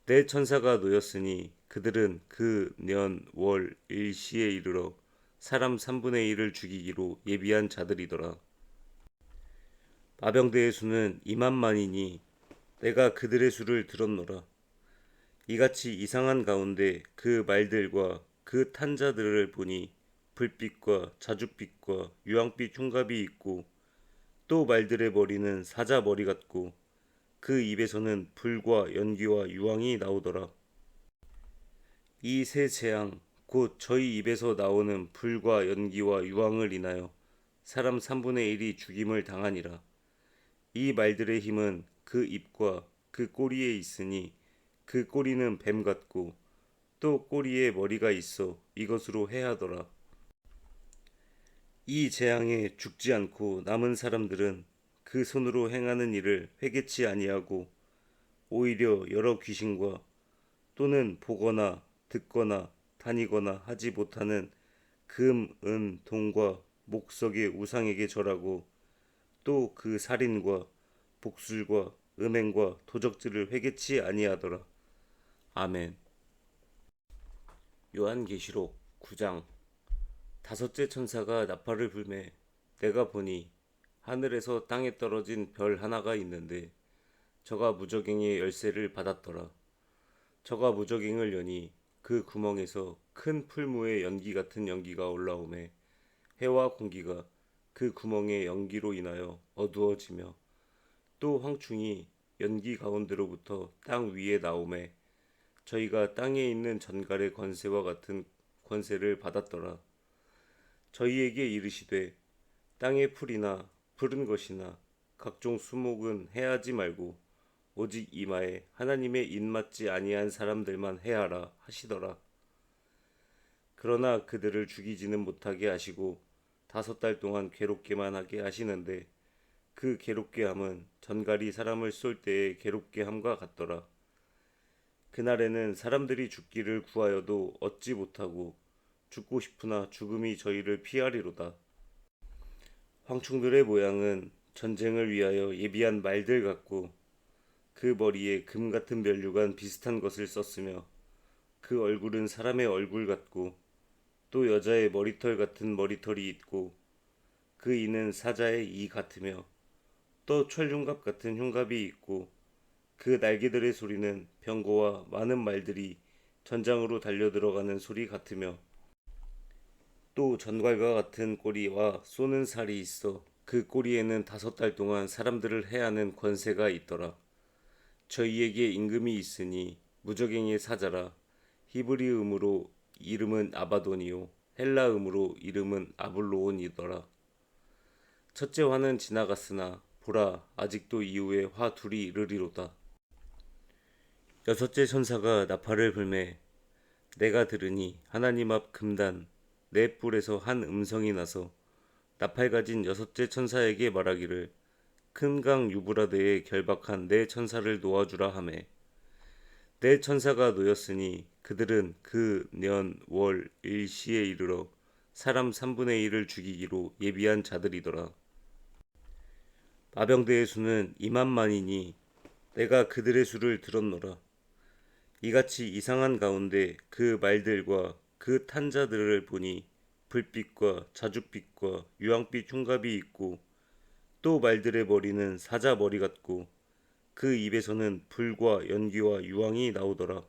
네 천사가 놓였으니 그들은 그 년 월 일시에 이르러 사람 3분의 1을 죽이기로 예비한 자들이더라. 마병대의 수는 2만만이니 내가 그들의 수를 들었노라. 이같이 이상한 가운데 그 말들과 그 탄자들을 보니 불빛과 자줏빛과 유황빛 흉갑이 있고 또 말들의 머리는 사자 머리 같고 그 입에서는 불과 연기와 유황이 나오더라. 이 세 재앙 곧 저희 입에서 나오는 불과 연기와 유황을 인하여 사람 3분의 1이 죽임을 당하니라. 이 말들의 힘은 그 입과 그 꼬리에 있으니 그 꼬리는 뱀 같고 또 꼬리에 머리가 있어 이것으로 해하더라. 이 재앙에 죽지 않고 남은 사람들은 그 손으로 행하는 일을 회개치 아니하고 오히려 여러 귀신과 또는 보거나 듣거나 다니거나 하지 못하는 금, 은, 동과 목석의 우상에게 절하고 또 그 살인과 복술과 음행과 도적질을 회개치 아니하더라. 아멘. 요한계시록 9장 다섯째 천사가 나팔을 불매 내가 보니 하늘에서 땅에 떨어진 별 하나가 있는데 저가 무저갱의 열쇠를 받았더라. 저가 무저갱을 여니 그 구멍에서 큰 풀무의 연기 같은 연기가 올라오매 해와 공기가 그 구멍의 연기로 인하여 어두워지며 또 황충이 연기 가운데로부터 땅 위에 나오매 저희가 땅에 있는 전갈의 권세와 같은 권세를 받았더라. 저희에게 이르시되 땅의 풀이나 푸른 것이나 각종 수목은 해하지 말고 오직 이마에 하나님의 입맞지 아니한 사람들만 해하라 하시더라. 그러나 그들을 죽이지는 못하게 하시고 5달 동안 괴롭게만 하게 하시는데 그 괴롭게 함은 전갈이 사람을 쏠 때의 괴롭게 함과 같더라. 그날에는 사람들이 죽기를 구하여도 얻지 못하고 죽고 싶으나 죽음이 저희를 피하리로다. 황충들의 모양은 전쟁을 위하여 예비한 말들 같고 그 머리에 금 같은 면류관 비슷한 것을 썼으며 그 얼굴은 사람의 얼굴 같고 또 여자의 머리털 같은 머리털이 있고 그 이는 사자의 이 같으며 또 철흉갑 같은 흉갑이 있고 그 날개들의 소리는 병거와 많은 말들이 전장으로 달려 들어가는 소리 같으며 또 전갈과 같은 꼬리와 쏘는 살이 있어 그 꼬리에는 5달 동안 사람들을 해하는 권세가 있더라. 저희에게 임금이 있으니 무저갱의 사자라. 히브리음으로 이름은 아바돈이요 헬라음으로 이름은 아블로온이더라. 첫째 화는 지나갔으나 보라 아직도 이후에 화 둘이 이르리로다. 여섯째 천사가 나팔을 불매 내가 들으니 하나님 앞 금단 네 뿔에서 한 음성이 나서 나팔 가진 여섯째 천사에게 말하기를 큰 강 유브라데에 결박한 네 천사를 놓아주라 하매 네 천사가 놓였으니 그들은 그 년 월 일시에 이르러 사람 3분의 1을 죽이기로 예비한 자들이더라. 마병대의 수는 2만만이니 내가 그들의 수를 들었노라. 이같이 이상한 가운데 그 말들과 그 탄자들을 보니 불빛과 자줏빛과 유황빛 흉갑이 있고 또 말들의 머리는 사자 머리 같고 그 입에서는 불과 연기와 유황이 나오더라.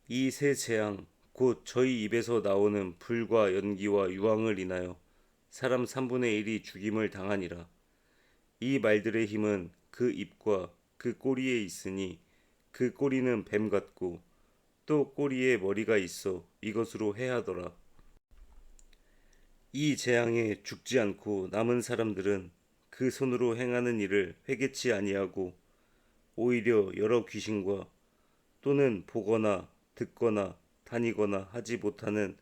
이 세 재앙 곧 저희 입에서 나오는 불과 연기와 유황을 인하여 사람 3분의 1이 죽임을 당하니라. 이 말들의 힘은 그 입과 그 꼬리에 있으니 그 꼬리는 뱀 같고 또 꼬리에 머리가 있어 이것으로 해하더라. 이 재앙에 죽지 않고 남은 사람들은 그 손으로 행하는 일을 회개치 아니하고 오히려 여러 귀신과 또는 보거나 듣거나 다니거나 하지 못하는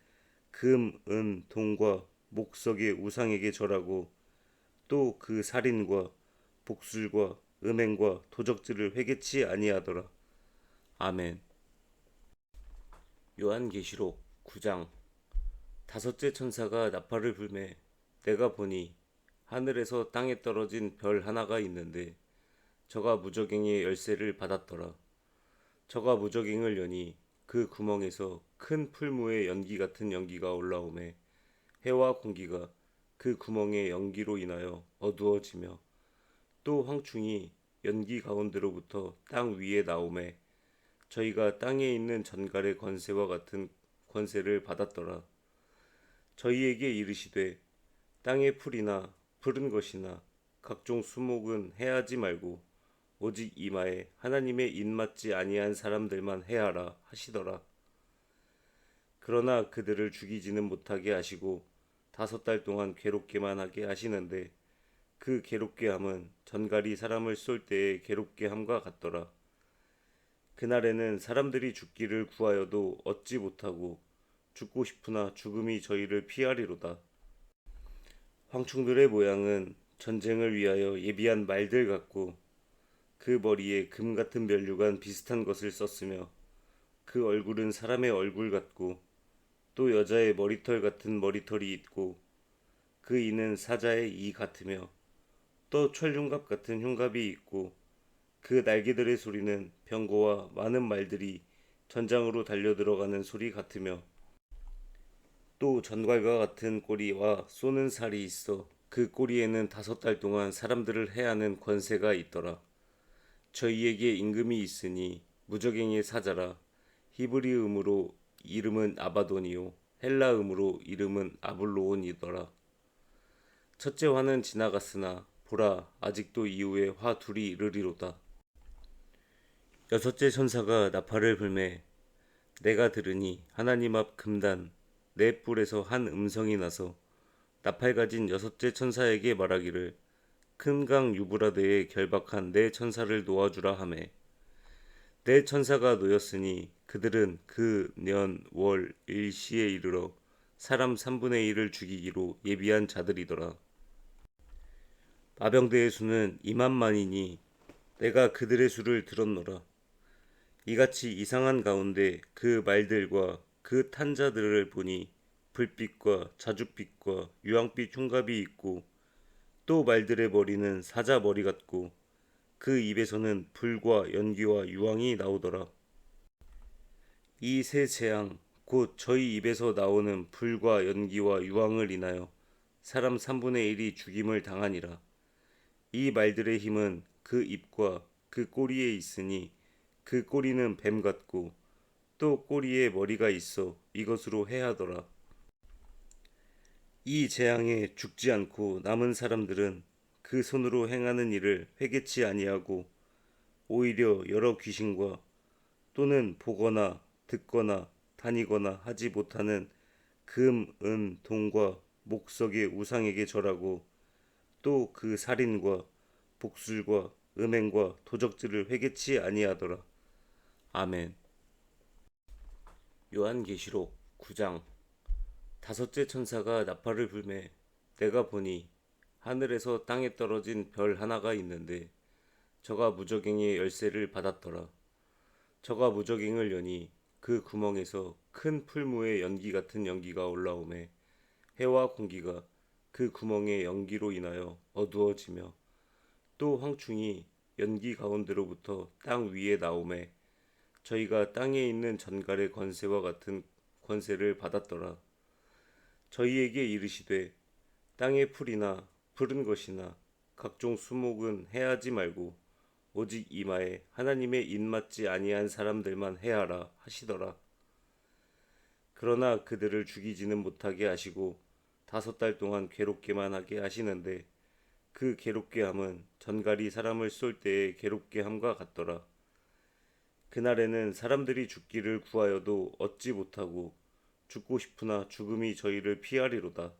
금, 은, 동과 목석의 우상에게 절하고 또 그 살인과 복술과 음행과 도적질을 회개치 아니하더라. 아멘. 요한계시록 9장. 다섯째 천사가 나팔을 불매 내가 보니 하늘에서 땅에 떨어진 별 하나가 있는데 저가 무저갱의 열쇠를 받았더라. 저가 무저갱을 여니 그 구멍에서 큰 풀무의 연기 같은 연기가 올라오매 해와 공기가 그 구멍의 연기로 인하여 어두워지며 또 황충이 연기 가운데로부터 땅 위에 나오매 저희가 땅에 있는 전갈의 권세와 같은 권세를 받았더라. 저희에게 이르시되 땅의 풀이나 푸른 것이나 각종 수목은 해하지 말고 오직 이마에 하나님의 입맞지 아니한 사람들만 해하라 하시더라. 그러나 그들을 죽이지는 못하게 하시고 5달 동안 괴롭게만 하게 하시는데 그 괴롭게 함은 전갈이 사람을 쏠 때의 괴롭게 함과 같더라. 그날에는 사람들이 죽기를 구하여도 얻지 못하고 죽고 싶으나 죽음이 저희를 피하리로다. 황충들의 모양은 전쟁을 위하여 예비한 말들 같고 그 머리에 금 같은 면류관 비슷한 것을 썼으며 그 얼굴은 사람의 얼굴 같고 또 여자의 머리털 같은 머리털이 있고 그 이는 사자의 이 같으며 또 철흉갑 같은 흉갑이 있고 그 날개들의 소리는 병거와 많은 말들이 전장으로 달려 들어가는 소리 같으며 또 전갈과 같은 꼬리와 쏘는 살이 있어 그 꼬리에는 5달 동안 사람들을 해하는 권세가 있더라. 저희에게 임금이 있으니 무저갱의 사자라. 히브리음으로 이름은 아바돈이요 헬라음으로 이름은 아블로온이더라. 첫째 화는 지나갔으나 보라 아직도 이후에 화 둘이 이르리로다. 여섯째 천사가 나팔을 불매 내가 들으니 하나님 앞 금단 네 뿔에서 한 음성이 나서 나팔 가진 여섯째 천사에게 말하기를 큰 강 유브라데에 결박한 네 천사를 놓아주라 하매 네 천사가 놓였으니 그들은 그 년 월 일시에 이르러 사람 3분의 1을 죽이기로 예비한 자들이더라. 마병대의 수는 2만만이니 내가 그들의 수를 들었노라. 이같이 이상한 가운데 그 말들과 그 탄자들을 보니 불빛과 자줏빛과 유황빛 흉갑이 있고 또 말들의 머리는 사자 머리 같고 그 입에서는 불과 연기와 유황이 나오더라. 이 세 재앙 곧 저희 입에서 나오는 불과 연기와 유황을 인하여 사람 3분의 1이 죽임을 당하니라. 이 말들의 힘은 그 입과 그 꼬리에 있으니 그 꼬리는 뱀 같고 또 꼬리에 머리가 있어 이것으로 해하더라. 이 재앙에 죽지 않고 남은 사람들은 그 손으로 행하는 일을 회개치 아니하고 오히려 여러 귀신과 또는 보거나 듣거나 다니거나 하지 못하는 금, 은, 동과 목석의 우상에게 절하고 또 그 살인과 복술과 음행과 도적질을 회개치 아니하더라. 아멘. 요한계시록 9장. 다섯째 천사가 나팔을 불매 내가 보니 하늘에서 땅에 떨어진 별 하나가 있는데 저가 무저갱의 열쇠를 받았더라. 저가 무저갱을 여니 그 구멍에서 큰 풀무의 연기 같은 연기가 올라오매 해와 공기가 그 구멍의 연기로 인하여 어두워지며 또 황충이 연기 가운데로부터 땅 위에 나오매 저희가 땅에 있는 전갈의 권세와 같은 권세를 받았더라. 저희에게 이르시되 땅의 풀이나 푸른 것이나 각종 수목은 해하지 말고 오직 이마에 하나님의 입맞지 아니한 사람들만 해하라 하시더라. 그러나 그들을 죽이지는 못하게 하시고 5달 동안 괴롭게만 하게 하시는데 그 괴롭게 함은 전갈이 사람을 쏠 때의 괴롭게 함과 같더라. 그날에는 사람들이 죽기를 구하여도 얻지 못하고 죽고 싶으나 죽음이 저희를 피하리로다.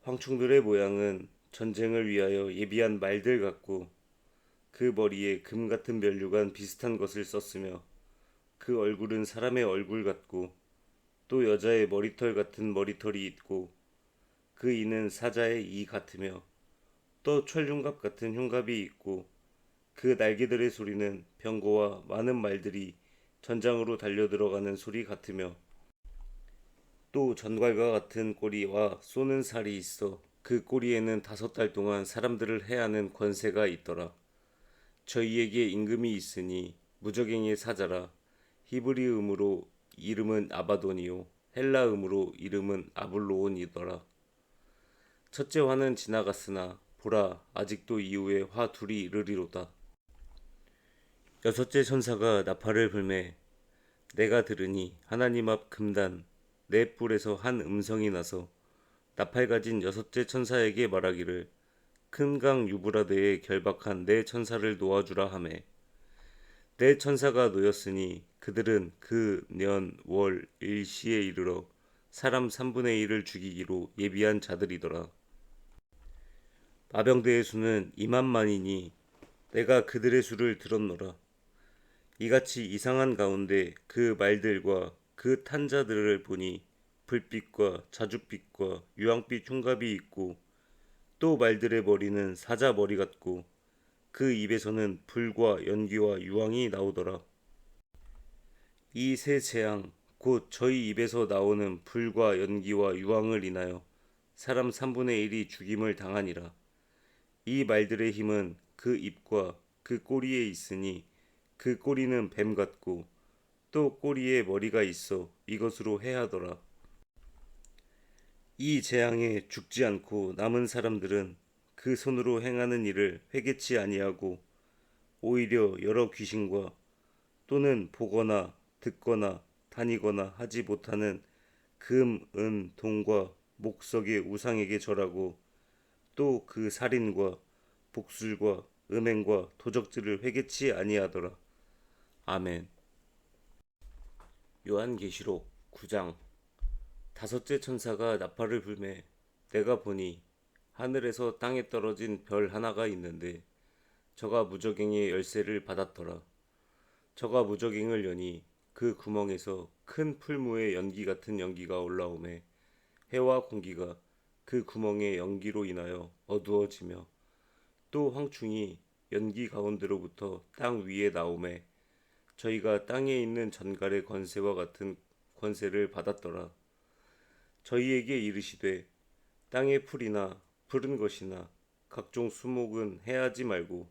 황충들의 모양은 전쟁을 위하여 예비한 말들 같고 그 머리에 금 같은 면류관 비슷한 것을 썼으며 그 얼굴은 사람의 얼굴 같고 또 여자의 머리털 같은 머리털이 있고 그 이는 사자의 이 같으며 또 철흉갑 같은 흉갑이 있고 그 날개들의 소리는 병거와 많은 말들이 전장으로 달려들어가는 소리 같으며 또 전갈과 같은 꼬리와 쏘는 살이 있어 그 꼬리에는 5달 동안 사람들을 해하는 권세가 있더라. 저희에게 임금이 있으니 무적행의 사자라. 히브리음으로 이름은 아바돈이요 헬라음으로 이름은 아블로온이더라. 첫째 화는 지나갔으나 보라 아직도 이후에 화 둘이 이르리로다. 여섯째 천사가 나팔을 불매 내가 들으니 하나님 앞 금단 네 뿔에서 한 음성이 나서 나팔 가진 여섯째 천사에게 말하기를 큰 강 유브라데에 결박한 네 천사를 놓아주라 하매 네 천사가 놓였으니 그들은 그 년 월 일시에 이르러 사람 3분의 1을 죽이기로 예비한 자들이더라. 마병대의 수는 2만만이니 내가 그들의 수를 들었노라. 이같이 이상한 가운데 그 말들과 그 탄자들을 보니 불빛과 자줏빛과 유황빛 흉갑이 있고 또 말들의 머리는 사자 머리 같고 그 입에서는 불과 연기와 유황이 나오더라. 이 세 재앙 곧 저희 입에서 나오는 불과 연기와 유황을 인하여 사람 3분의 1이 죽임을 당하니라. 이 말들의 힘은 그 입과 그 꼬리에 있으니 그 꼬리는 뱀 같고 또 꼬리에 머리가 있어 이것으로 해하더라. 이 재앙에 죽지 않고 남은 사람들은 그 손으로 행하는 일을 회개치 아니하고 오히려 여러 귀신과 또는 보거나 듣거나 다니거나 하지 못하는 금, 은, 동과 목석의 우상에게 절하고 또 그 살인과 복술과 음행과 도적질을 회개치 아니하더라. 아멘. 요한계시록 9장. 다섯째 천사가 나팔을 불매 내가 보니 하늘에서 땅에 떨어진 별 하나가 있는데 저가 무저갱의 열쇠를 받았더라. 저가 무저갱을 여니 그 구멍에서 큰 풀무의 연기 같은 연기가 올라오매 해와 공기가 그 구멍의 연기로 인하여 어두워지며 또 황충이 연기 가운데로부터 땅 위에 나오매 저희가 땅에 있는 전갈의 권세와 같은 권세를 받았더라. 저희에게 이르시되 땅의 풀이나 푸른 것이나 각종 수목은 해하지 말고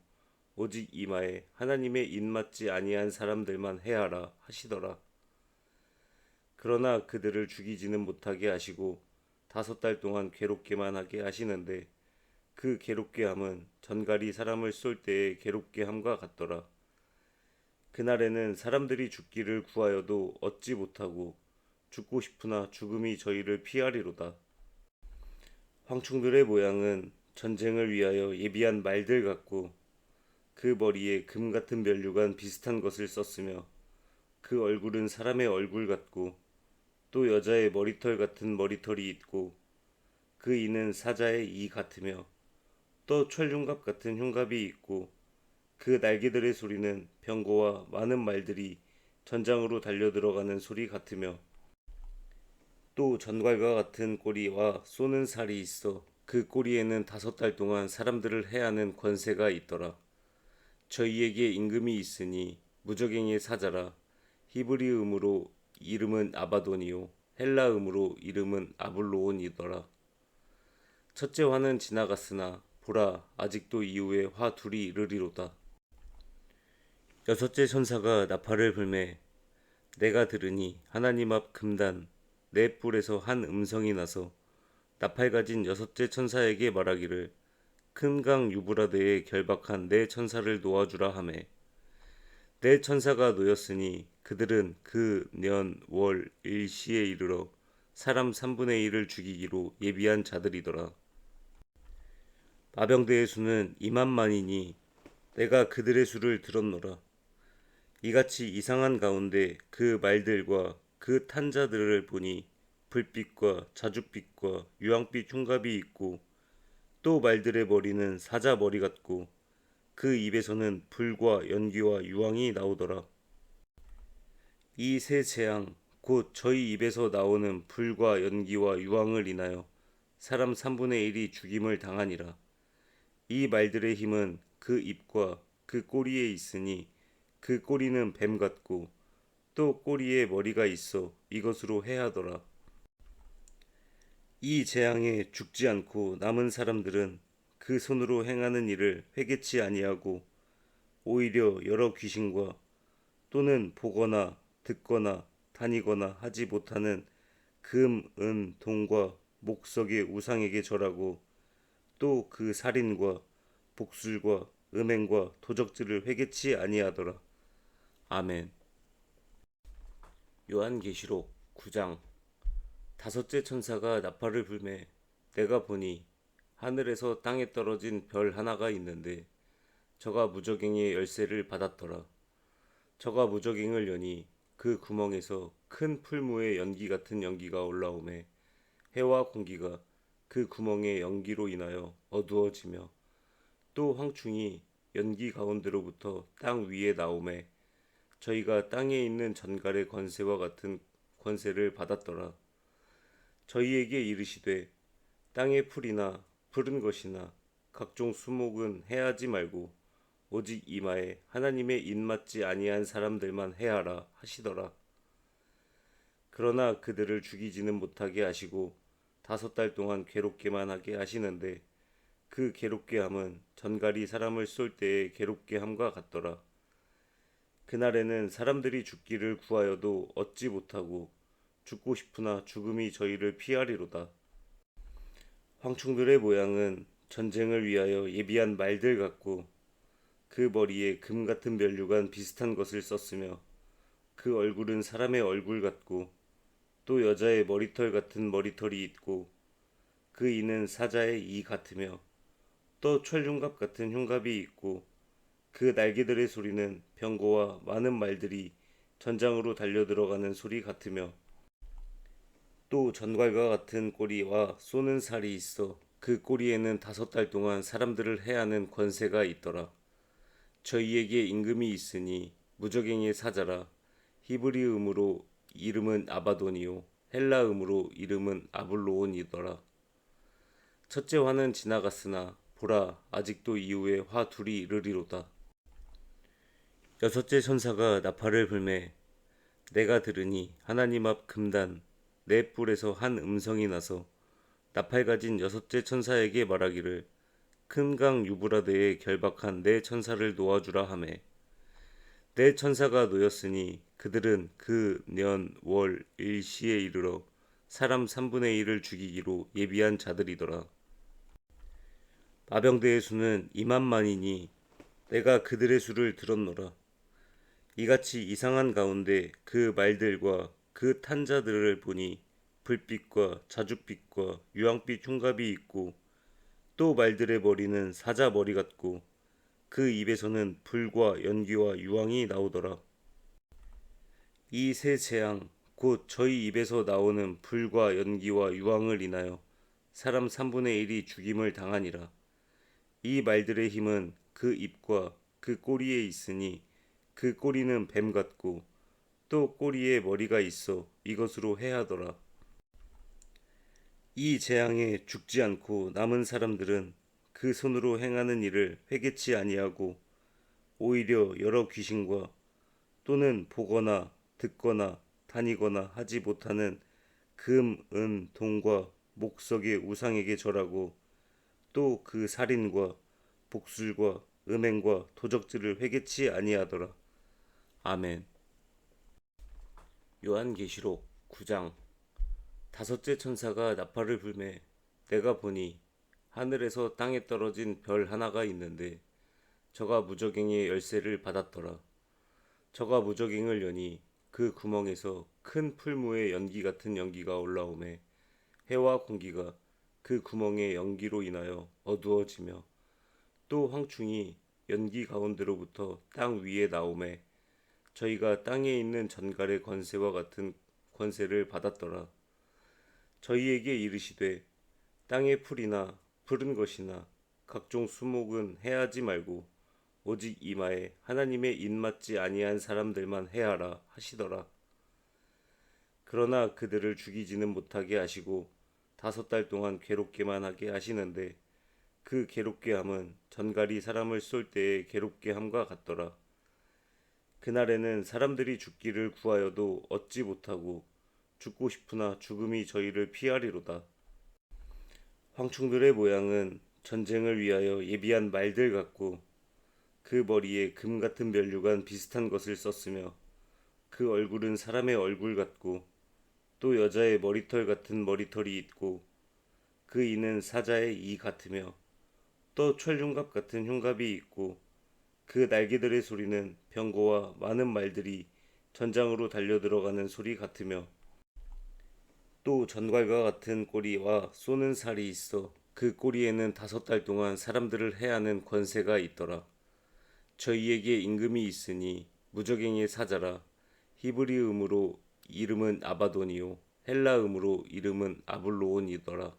오직 이마에 하나님의 입맞지 아니한 사람들만 해하라 하시더라. 그러나 그들을 죽이지는 못하게 하시고 5달 동안 괴롭게만 하게 하시는데 그 괴롭게 함은 전갈이 사람을 쏠 때의 괴롭게 함과 같더라. 그날에는 사람들이 죽기를 구하여도 얻지 못하고 죽고 싶으나 죽음이 저희를 피하리로다. 황충들의 모양은 전쟁을 위하여 예비한 말들 같고 그 머리에 금 같은 면류관 비슷한 것을 썼으며 그 얼굴은 사람의 얼굴 같고 또 여자의 머리털 같은 머리털이 있고 그 이는 사자의 이 같으며 또 철흉갑 같은 흉갑이 있고 그 날개들의 소리는 병거와 많은 말들이 전장으로 달려들어가는 소리 같으며 또 전갈과 같은 꼬리와 쏘는 살이 있어 그 꼬리에는 5달 동안 사람들을 해하는 권세가 있더라. 저희에게 임금이 있으니 무저갱의 사자라. 히브리음으로 이름은 아바돈이요 헬라음으로 이름은 아블로온이더라. 첫째 화는 지나갔으나 보라 아직도 이후에 화 둘이 이르리로다. 여섯째 천사가 나팔을 불매 내가 들으니 하나님 앞 금단 네 뿔에서 한 음성이 나서 나팔 가진 여섯째 천사에게 말하기를 큰 강 유브라데에 결박한 네 천사를 놓아주라 하매 네 천사가 놓였으니 그들은 그 년 월 일시에 이르러 사람 3분의 1을 죽이기로 예비한 자들이더라. 마병대의 수는 2만만이니 내가 그들의 수를 들었노라. 이같이 이상한 가운데 그 말들과 그 탄자들을 보니 불빛과 자줏빛과 유황빛 흉갑이 있고 또 말들의 머리는 사자 머리 같고 그 입에서는 불과 연기와 유황이 나오더라. 이 세 재앙 곧 저희 입에서 나오는 불과 연기와 유황을 인하여 사람 3분의 1이 죽임을 당하니라. 이 말들의 힘은 그 입과 그 꼬리에 있으니 그 꼬리는 뱀 같고 또 꼬리에 머리가 있어 이것으로 해하더라. 이 재앙에 죽지 않고 남은 사람들은 그 손으로 행하는 일을 회개치 아니하고 오히려 여러 귀신과 또는 보거나 듣거나 다니거나 하지 못하는 금, 은, 동과 목석의 우상에게 절하고 또 그 살인과 복술과 음행과 도적질을 회개치 아니하더라. 아멘. 요한계시록 9장. 다섯째 천사가 나팔을 불매 내가 보니 하늘에서 땅에 떨어진 별 하나가 있는데 저가 무저갱의 열쇠를 받았더라. 저가 무저갱을 여니 그 구멍에서 큰 풀무의 연기 같은 연기가 올라오매 해와 공기가 그 구멍의 연기로 인하여 어두워지며 또 황충이 연기 가운데로부터 땅 위에 나오매 저희가 땅에 있는 전갈의 권세와 같은 권세를 받았더라. 저희에게 이르시되 땅의 풀이나 푸른 것이나 각종 수목은 해하지 말고 오직 이마에 하나님의 입맞지 아니한 사람들만 해하라 하시더라. 그러나 그들을 죽이지는 못하게 하시고 5달 동안 괴롭게만 하게 하시는데 그 괴롭게 함은 전갈이 사람을 쏠 때의 괴롭게 함과 같더라. 그날에는 사람들이 죽기를 구하여도 얻지 못하고 죽고 싶으나 죽음이 저희를 피하리로다. 황충들의 모양은 전쟁을 위하여 예비한 말들 같고 그 머리에 금 같은 면류관 비슷한 것을 썼으며 그 얼굴은 사람의 얼굴 같고 또 여자의 머리털 같은 머리털이 있고 그 이는 사자의 이 같으며 또 철흉갑 같은 흉갑이 있고 그 날개들의 소리는 병거와 많은 말들이 전장으로 달려들어가는 소리 같으며 또 전갈과 같은 꼬리와 쏘는 살이 있어 그 꼬리에는 5달 동안 사람들을 해하는 권세가 있더라. 저희에게 임금이 있으니 무저갱의 사자라. 히브리음으로 이름은 아바돈이요 헬라음으로 이름은 아블로온이더라. 첫째 화는 지나갔으나 보라 아직도 이후에 화 둘이 이르리로다. 여섯째 천사가 나팔을 불매 내가 들으니 하나님 앞 금단 네 뿔에서 한 음성이 나서 나팔 가진 여섯째 천사에게 말하기를 큰 강 유브라데에 결박한 네 천사를 놓아주라 하매 네 천사가 놓였으니 그들은 그 년 월 일시에 이르러 사람 3분의 1을 죽이기로 예비한 자들이더라. 마병대의 수는 2만만이니 내가 그들의 수를 들었노라. 이같이 이상한 가운데 그 말들과 그 탄자들을 보니 불빛과 자줏빛과 유황빛 흉갑이 있고 또 말들의 머리는 사자 머리 같고 그 입에서는 불과 연기와 유황이 나오더라. 이 세 재앙 곧 저희 입에서 나오는 불과 연기와 유황을 인하여 사람 3분의 1이 죽임을 당하니라. 이 말들의 힘은 그 입과 그 꼬리에 있으니 그 꼬리는 뱀 같고 또 꼬리에 머리가 있어 이것으로 해하더라. 이 재앙에 죽지 않고 남은 사람들은 그 손으로 행하는 일을 회개치 아니하고 오히려 여러 귀신과 또는 보거나 듣거나 다니거나 하지 못하는 금, 은, 동과 목석의 우상에게 절하고 또 그 살인과 복술과 음행과 도적질을 회개치 아니하더라. 아멘. 요한계시록 9장. 다섯째 천사가 나팔을 불매 내가 보니 하늘에서 땅에 떨어진 별 하나가 있는데 저가 무저갱의 열쇠를 받았더라. 저가 무저갱을 여니 그 구멍에서 큰 풀무의 연기 같은 연기가 올라오매 해와 공기가 그 구멍의 연기로 인하여 어두워지며 또 황충이 연기 가운데로부터 땅 위에 나오매 저희가 땅에 있는 전갈의 권세와 같은 권세를 받았더라. 저희에게 이르시되 땅의 풀이나 푸른 것이나 각종 수목은 해하지 말고 오직 이마에 하나님의 입맞지 아니한 사람들만 해하라 하시더라. 그러나 그들을 죽이지는 못하게 하시고 5달 동안 괴롭게만 하게 하시는데 그 괴롭게 함은 전갈이 사람을 쏠 때의 괴롭게 함과 같더라. 그날에는 사람들이 죽기를 구하여도 얻지 못하고 죽고 싶으나 죽음이 저희를 피하리로다. 황충들의 모양은 전쟁을 위하여 예비한 말들 같고 그 머리에 금 같은 면류관 비슷한 것을 썼으며 그 얼굴은 사람의 얼굴 같고 또 여자의 머리털 같은 머리털이 있고 그 이는 사자의 이 같으며 또 철흉갑 같은 흉갑이 있고 그 날개들의 소리는 병거와 많은 말들이 전장으로 달려 들어가는 소리 같으며 또 전갈과 같은 꼬리와 쏘는 살이 있어 그 꼬리에는 5달 동안 사람들을 해하는 권세가 있더라. 저희에게 임금이 있으니 무적행의 사자라. 히브리음으로 이름은 아바돈이요 헬라음으로 이름은 아블로온이더라.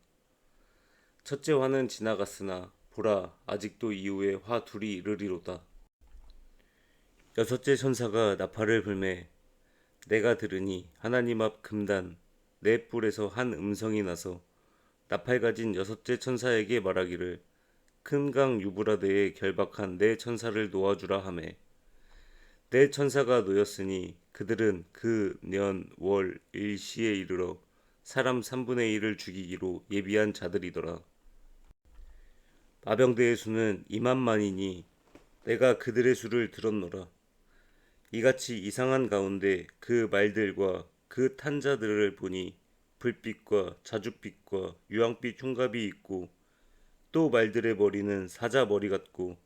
첫째 화는 지나갔으나 보라 아직도 이후에 화 둘이 이르리로다. 여섯째 천사가 나팔을 불매 내가 들으니 하나님 앞 금단 네 뿔에서 한 음성이 나서 나팔 가진 여섯째 천사에게 말하기를 큰 강 유브라데에 결박한 네 천사를 놓아주라 하매 네 천사가 놓였으니 그들은 그 년 월 일시에 이르러 사람 3분의 1을 죽이기로 예비한 자들이더라. 마병대의 수는 2만만이니 내가 그들의 수를 들었노라. 이같이 이상한 가운데 그 말들과 그 탄자들을 보니 불빛과 자줏빛과 유황빛 흉갑이 있고 또 말들의 머리는 사자 머리 같고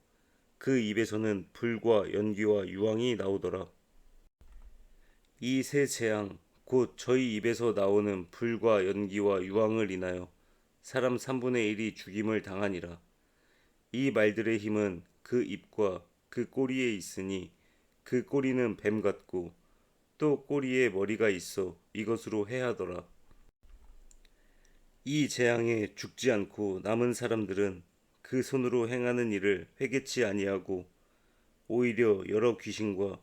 그 입에서는 불과 연기와 유황이 나오더라. 이 세 재앙 곧 저희 입에서 나오는 불과 연기와 유황을 인하여 사람 3분의 1이 죽임을 당하니라. 이 말들의 힘은 그 입과 그 꼬리에 있으니 그 꼬리는 뱀 같고 또 꼬리에 머리가 있어 이것으로 해하더라. 이 재앙에 죽지 않고 남은 사람들은 그 손으로 행하는 일을 회개치 아니하고 오히려 여러 귀신과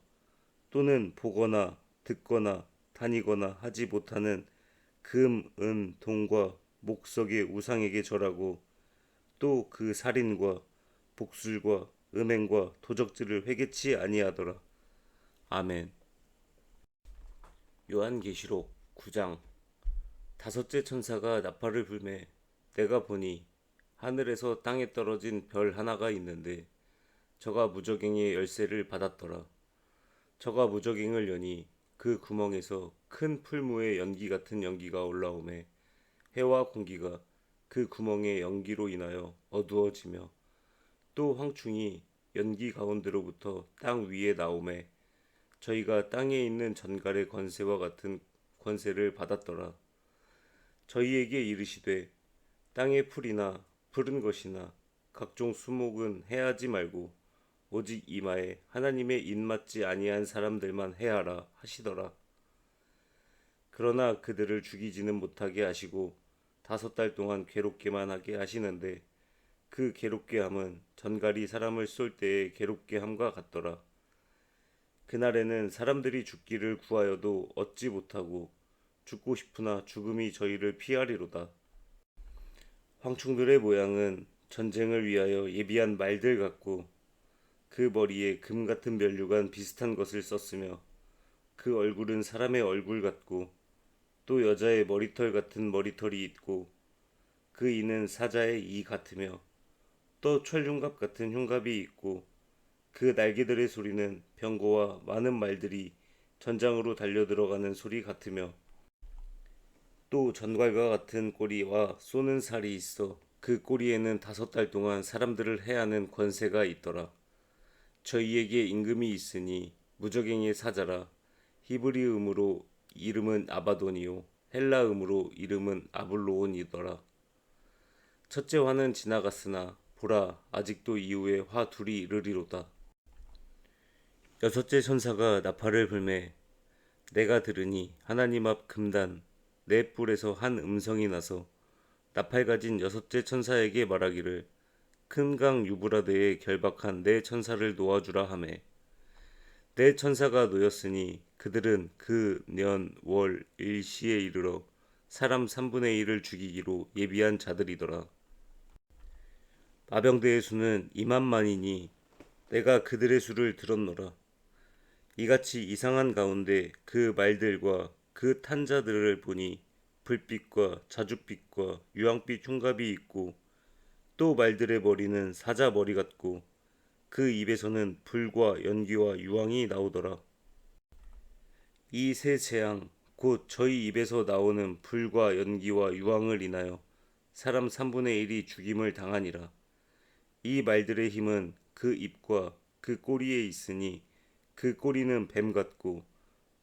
또는 보거나 듣거나 다니거나 하지 못하는 금, 은, 동과 목석의 우상에게 절하고 또 그 살인과 복술과 음행과 도적질을 회개치 아니하더라. 아멘. 요한계시록 9장. 다섯째 천사가 나팔을 불매 내가 보니 하늘에서 땅에 떨어진 별 하나가 있는데 저가 무저갱의 열쇠를 받았더라. 저가 무저갱을 여니 그 구멍에서 큰 풀무의 연기 같은 연기가 올라오매 해와 공기가 그 구멍의 연기로 인하여 어두워지며 또 황충이 연기 가운데로부터 땅 위에 나오매 저희가 땅에 있는 전갈의 권세와 같은 권세를 받았더라. 저희에게 이르시되 땅의 풀이나 푸른 것이나 각종 수목은 해하지 말고 오직 이마에 하나님의 입맞지 아니한 사람들만 해하라 하시더라. 그러나 그들을 죽이지는 못하게 하시고 5달 동안 괴롭게만 하게 하시는데 그 괴롭게 함은 전갈이 사람을 쏠 때의 괴롭게 함과 같더라. 그날에는 사람들이 죽기를 구하여도 얻지 못하고 죽고 싶으나 죽음이 저희를 피하리로다. 황충들의 모양은 전쟁을 위하여 예비한 말들 같고 그 머리에 금 같은 면류관 비슷한 것을 썼으며 그 얼굴은 사람의 얼굴 같고 또 여자의 머리털 같은 머리털이 있고 그 이는 사자의 이 같으며 또 철흉갑 같은 흉갑이 있고 그 날개들의 소리는 병거와 많은 말들이 전장으로 달려 들어가는 소리 같으며 또 전갈과 같은 꼬리와 쏘는 살이 있어 그 꼬리에는 5달 동안 사람들을 해하는 권세가 있더라. 저희에게 임금이 있으니 무적행의 사자라. 히브리음으로 이름은 아바돈이요 헬라음으로 이름은 아블로온이더라. 첫째 화는 지나갔으나 보라 아직도 이후에 화 둘이 이르리로다. 여섯째 천사가 나팔을 불매 내가 들으니 하나님 앞 금단 네 뿔에서 한 음성이 나서 나팔 가진 여섯째 천사에게 말하기를 큰 강 유브라데에 결박한 네 천사를 놓아주라 하매 네 천사가 놓였으니 그들은 그 년 월 일시에 이르러 사람 3분의 1을 죽이기로 예비한 자들이더라. 마병대의 수는 2만만이니 내가 그들의 수를 들었노라. 이같이 이상한 가운데 그 말들과 그 탄자들을 보니 불빛과 자줏빛과 유황빛 흉갑이 있고 또 말들의 머리는 사자 머리 같고 그 입에서는 불과 연기와 유황이 나오더라. 이 세 재앙 곧 저희 입에서 나오는 불과 연기와 유황을 인하여 사람 3분의 1이 죽임을 당하니라. 이 말들의 힘은 그 입과 그 꼬리에 있으니 그 꼬리는 뱀 같고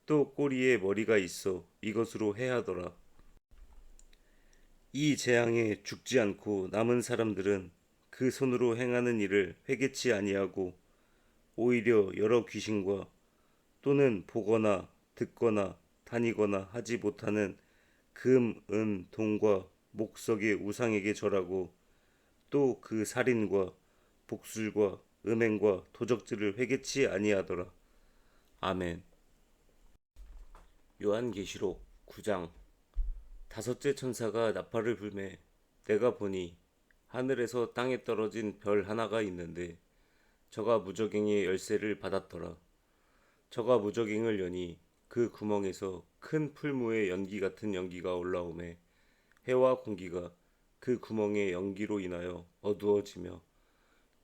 또 꼬리에 머리가 있어 이것으로 해하더라. 이 재앙에 죽지 않고 남은 사람들은 그 손으로 행하는 일을 회개치 아니하고 오히려 여러 귀신과 또는 보거나 듣거나 다니거나 하지 못하는 금, 은, 동과 목석의 우상에게 절하고 또 그 살인과 복술과 음행과 도적질을 회개치 아니하더라. 아멘. 요한계시록 9장. 다섯째 천사가 나팔을 불매 내가 보니 하늘에서 땅에 떨어진 별 하나가 있는데 저가 무저갱의 열쇠를 받았더라. 저가 무저갱을 여니 그 구멍에서 큰 풀무의 연기 같은 연기가 올라오매 해와 공기가 그 구멍의 연기로 인하여 어두워지며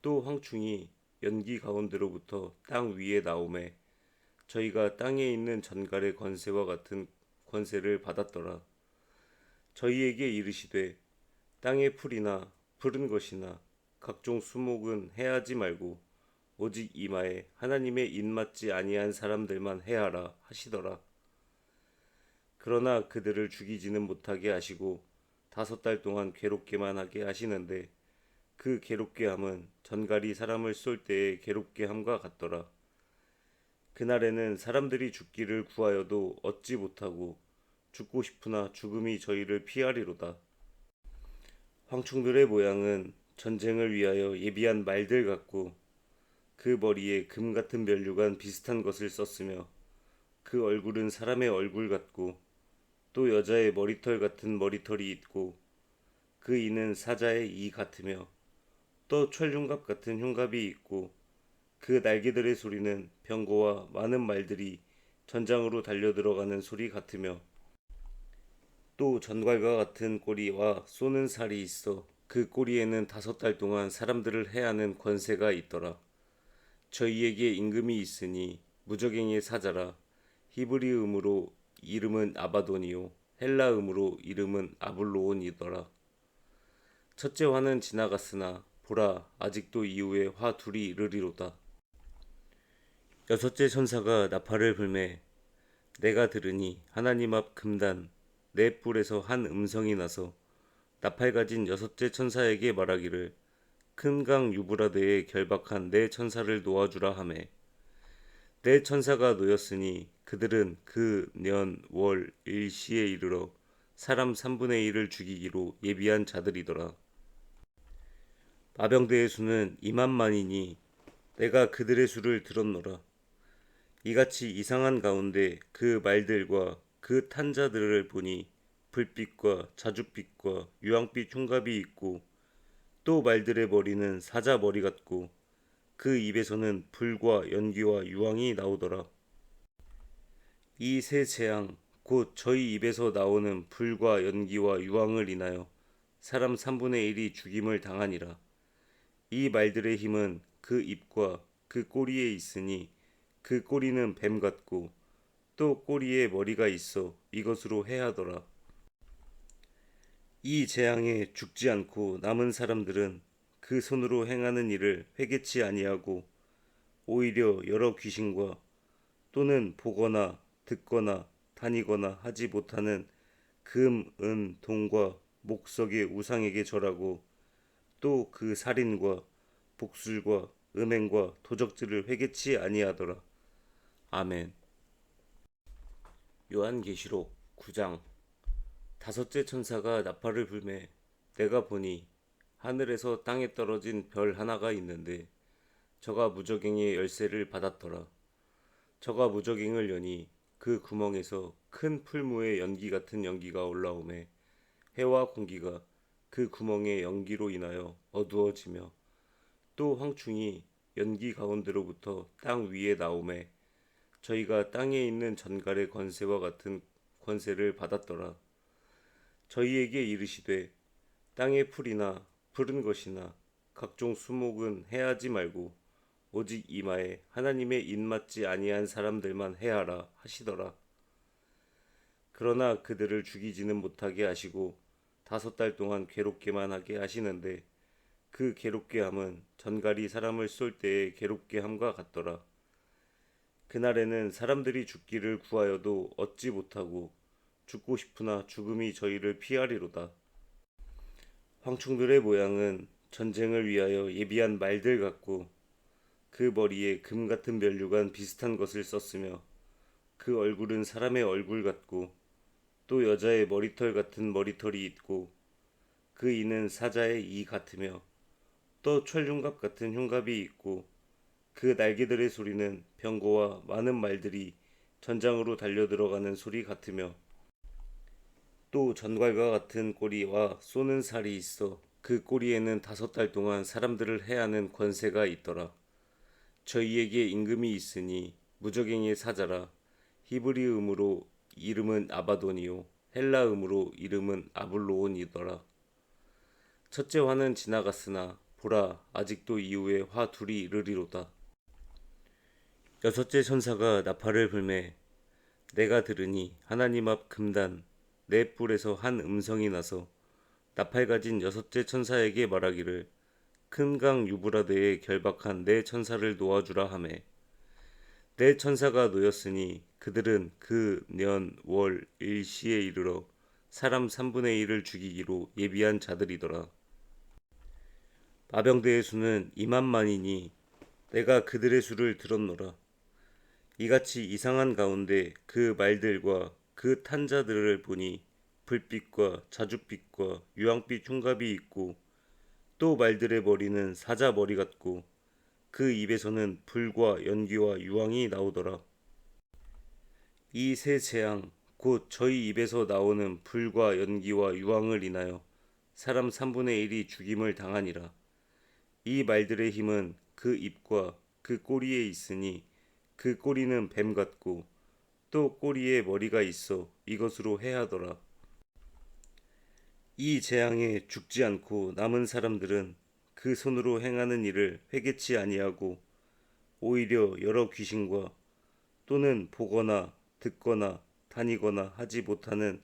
또 황충이 연기 가운데로부터 땅 위에 나오매 저희가 땅에 있는 전갈의 권세와 같은 권세를 받았더라. 저희에게 이르시되 땅의 풀이나 푸른 것이나 각종 수목은 해하지 말고 오직 이마에 하나님의 입맞지 아니한 사람들만 해하라 하시더라. 그러나 그들을 죽이지는 못하게 하시고 5달 동안 괴롭게만 하게 하시는데 그 괴롭게 함은 전갈이 사람을 쏠 때의 괴롭게 함과 같더라. 그날에는 사람들이 죽기를 구하여도 얻지 못하고 죽고 싶으나 죽음이 저희를 피하리로다. 황충들의 모양은 전쟁을 위하여 예비한 말들 같고 그 머리에 금 같은 면류관 비슷한 것을 썼으며 그 얼굴은 사람의 얼굴 같고 또 여자의 머리털 같은 머리털이 있고 그 이는 사자의 이 같으며 또 철흉갑 같은 흉갑이 있고 그 날개들의 소리는 병거와 많은 말들이 전장으로 달려 들어가는 소리 같으며 또 전갈과 같은 꼬리와 쏘는 살이 있어 그 꼬리에는 5달 동안 사람들을 해하는 권세가 있더라. 저희에게 임금이 있으니 무저갱의 사자라. 히브리음으로 이름은 아바돈이요 헬라음으로 이름은 아블로온이더라. 첫째 화는 지나갔으나 보라 아직도 이후에 화 둘이 이르리로다. 여섯째 천사가 나팔을 불매 내가 들으니 하나님 앞 금단 네 뿔에서 한 음성이 나서 나팔 가진 여섯째 천사에게 말하기를 큰 강 유브라데에 결박한 네 천사를 놓아주라 하매 네 천사가 놓였으니 그들은 그 년 월 일시에 이르러 사람 3분의 1을 죽이기로 예비한 자들이더라. 마병대의 수는 2만만이니 내가 그들의 수를 들었노라. 이같이 이상한 가운데 그 말들과 그 탄자들을 보니 불빛과 자줏빛과 유황빛 흉갑이 있고 또 말들의 머리는 사자 머리 같고 그 입에서는 불과 연기와 유황이 나오더라. 이 세 재앙 곧 저희 입에서 나오는 불과 연기와 유황을 인하여 사람 3분의 1이 죽임을 당하니라. 이 말들의 힘은 그 입과 그 꼬리에 있으니 그 꼬리는 뱀 같고 또 꼬리에 머리가 있어 이것으로 해하더라. 이 재앙에 죽지 않고 남은 사람들은 그 손으로 행하는 일을 회개치 아니하고 오히려 여러 귀신과 또는 보거나 듣거나 다니거나 하지 못하는 금, 은, 동과 목석의 우상에게 절하고 또 그 살인과 복술과 음행과 도적질을 회개치 아니하더라. 아멘. 요한계시록 9장. 다섯째 천사가 나팔을 불매 내가 보니 하늘에서 땅에 떨어진 별 하나가 있는데 저가 무저갱의 열쇠를 받았더라. 저가 무저갱을 여니 그 구멍에서 큰 풀무의 연기 같은 연기가 올라오매 해와 공기가 그 구멍의 연기로 인하여 어두워지며 또 황충이 연기 가운데로부터 땅 위에 나오매 저희가 땅에 있는 전갈의 권세와 같은 권세를 받았더라. 저희에게 이르시되 땅의 풀이나 푸른 것이나 각종 수목은 해하지 말고 오직 이마에 하나님의 입맞지 아니한 사람들만 해하라 하시더라. 그러나 그들을 죽이지는 못하게 하시고 5달 동안 괴롭게만 하게 하시는데 그 괴롭게 함은 전갈이 사람을 쏠 때의 괴롭게 함과 같더라. 그날에는 사람들이 죽기를 구하여도 얻지 못하고 죽고 싶으나 죽음이 저희를 피하리로다. 황충들의 모양은 전쟁을 위하여 예비한 말들 같고 그 머리에 금 같은 면류관 비슷한 것을 썼으며 그 얼굴은 사람의 얼굴 같고 또 여자의 머리털 같은 머리털이 있고 그 이는 사자의 이 같으며 또 철흉갑 같은 흉갑이 있고 그 날개들의 소리는 병거와 많은 말들이 전장으로 달려들어가는 소리 같으며 또 전갈과 같은 꼬리와 쏘는 살이 있어 그 꼬리에는 5달 동안 사람들을 해하는 권세가 있더라. 저희에게 임금이 있으니 무적행의 사자라. 히브리음으로 이름은 아바돈이요 헬라음으로 이름은 아블로온이더라. 첫째 화는 지나갔으나 보라 아직도 이후에 화 둘이 이르리로다. 여섯째 천사가 나팔을 불매 내가 들으니 하나님 앞 금단 네 뿔에서 한 음성이 나서 나팔 가진 여섯째 천사에게 말하기를 큰 강 유브라데에 결박한 네 천사를 놓아주라 하매 네 천사가 놓였으니 그들은 그 년 월 일시에 이르러 사람 3분의 1을 죽이기로 예비한 자들이더라. 마병대의 수는 2만만이니 내가 그들의 수를 들었노라. 이같이 이상한 가운데 그 말들과 그 탄자들을 보니 불빛과 자줏빛과 유황빛 흉갑이 있고 또 말들의 머리는 사자 머리 같고 그 입에서는 불과 연기와 유황이 나오더라. 이 세 재앙 곧 저희 입에서 나오는 불과 연기와 유황을 인하여 사람 3분의 1이 죽임을 당하니라. 이 말들의 힘은 그 입과 그 꼬리에 있으니 그 꼬리는 뱀 같고 또 꼬리에 머리가 있어 이것으로 해하더라. 이 재앙에 죽지 않고 남은 사람들은 그 손으로 행하는 일을 회개치 아니하고 오히려 여러 귀신과 또는 보거나 듣거나 다니거나 하지 못하는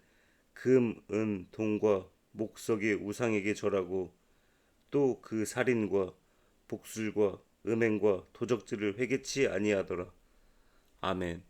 금, 은, 동과 목석의 우상에게 절하고 또 그 살인과 복술과 음행과 도적질을 회개치 아니하더라. 아멘.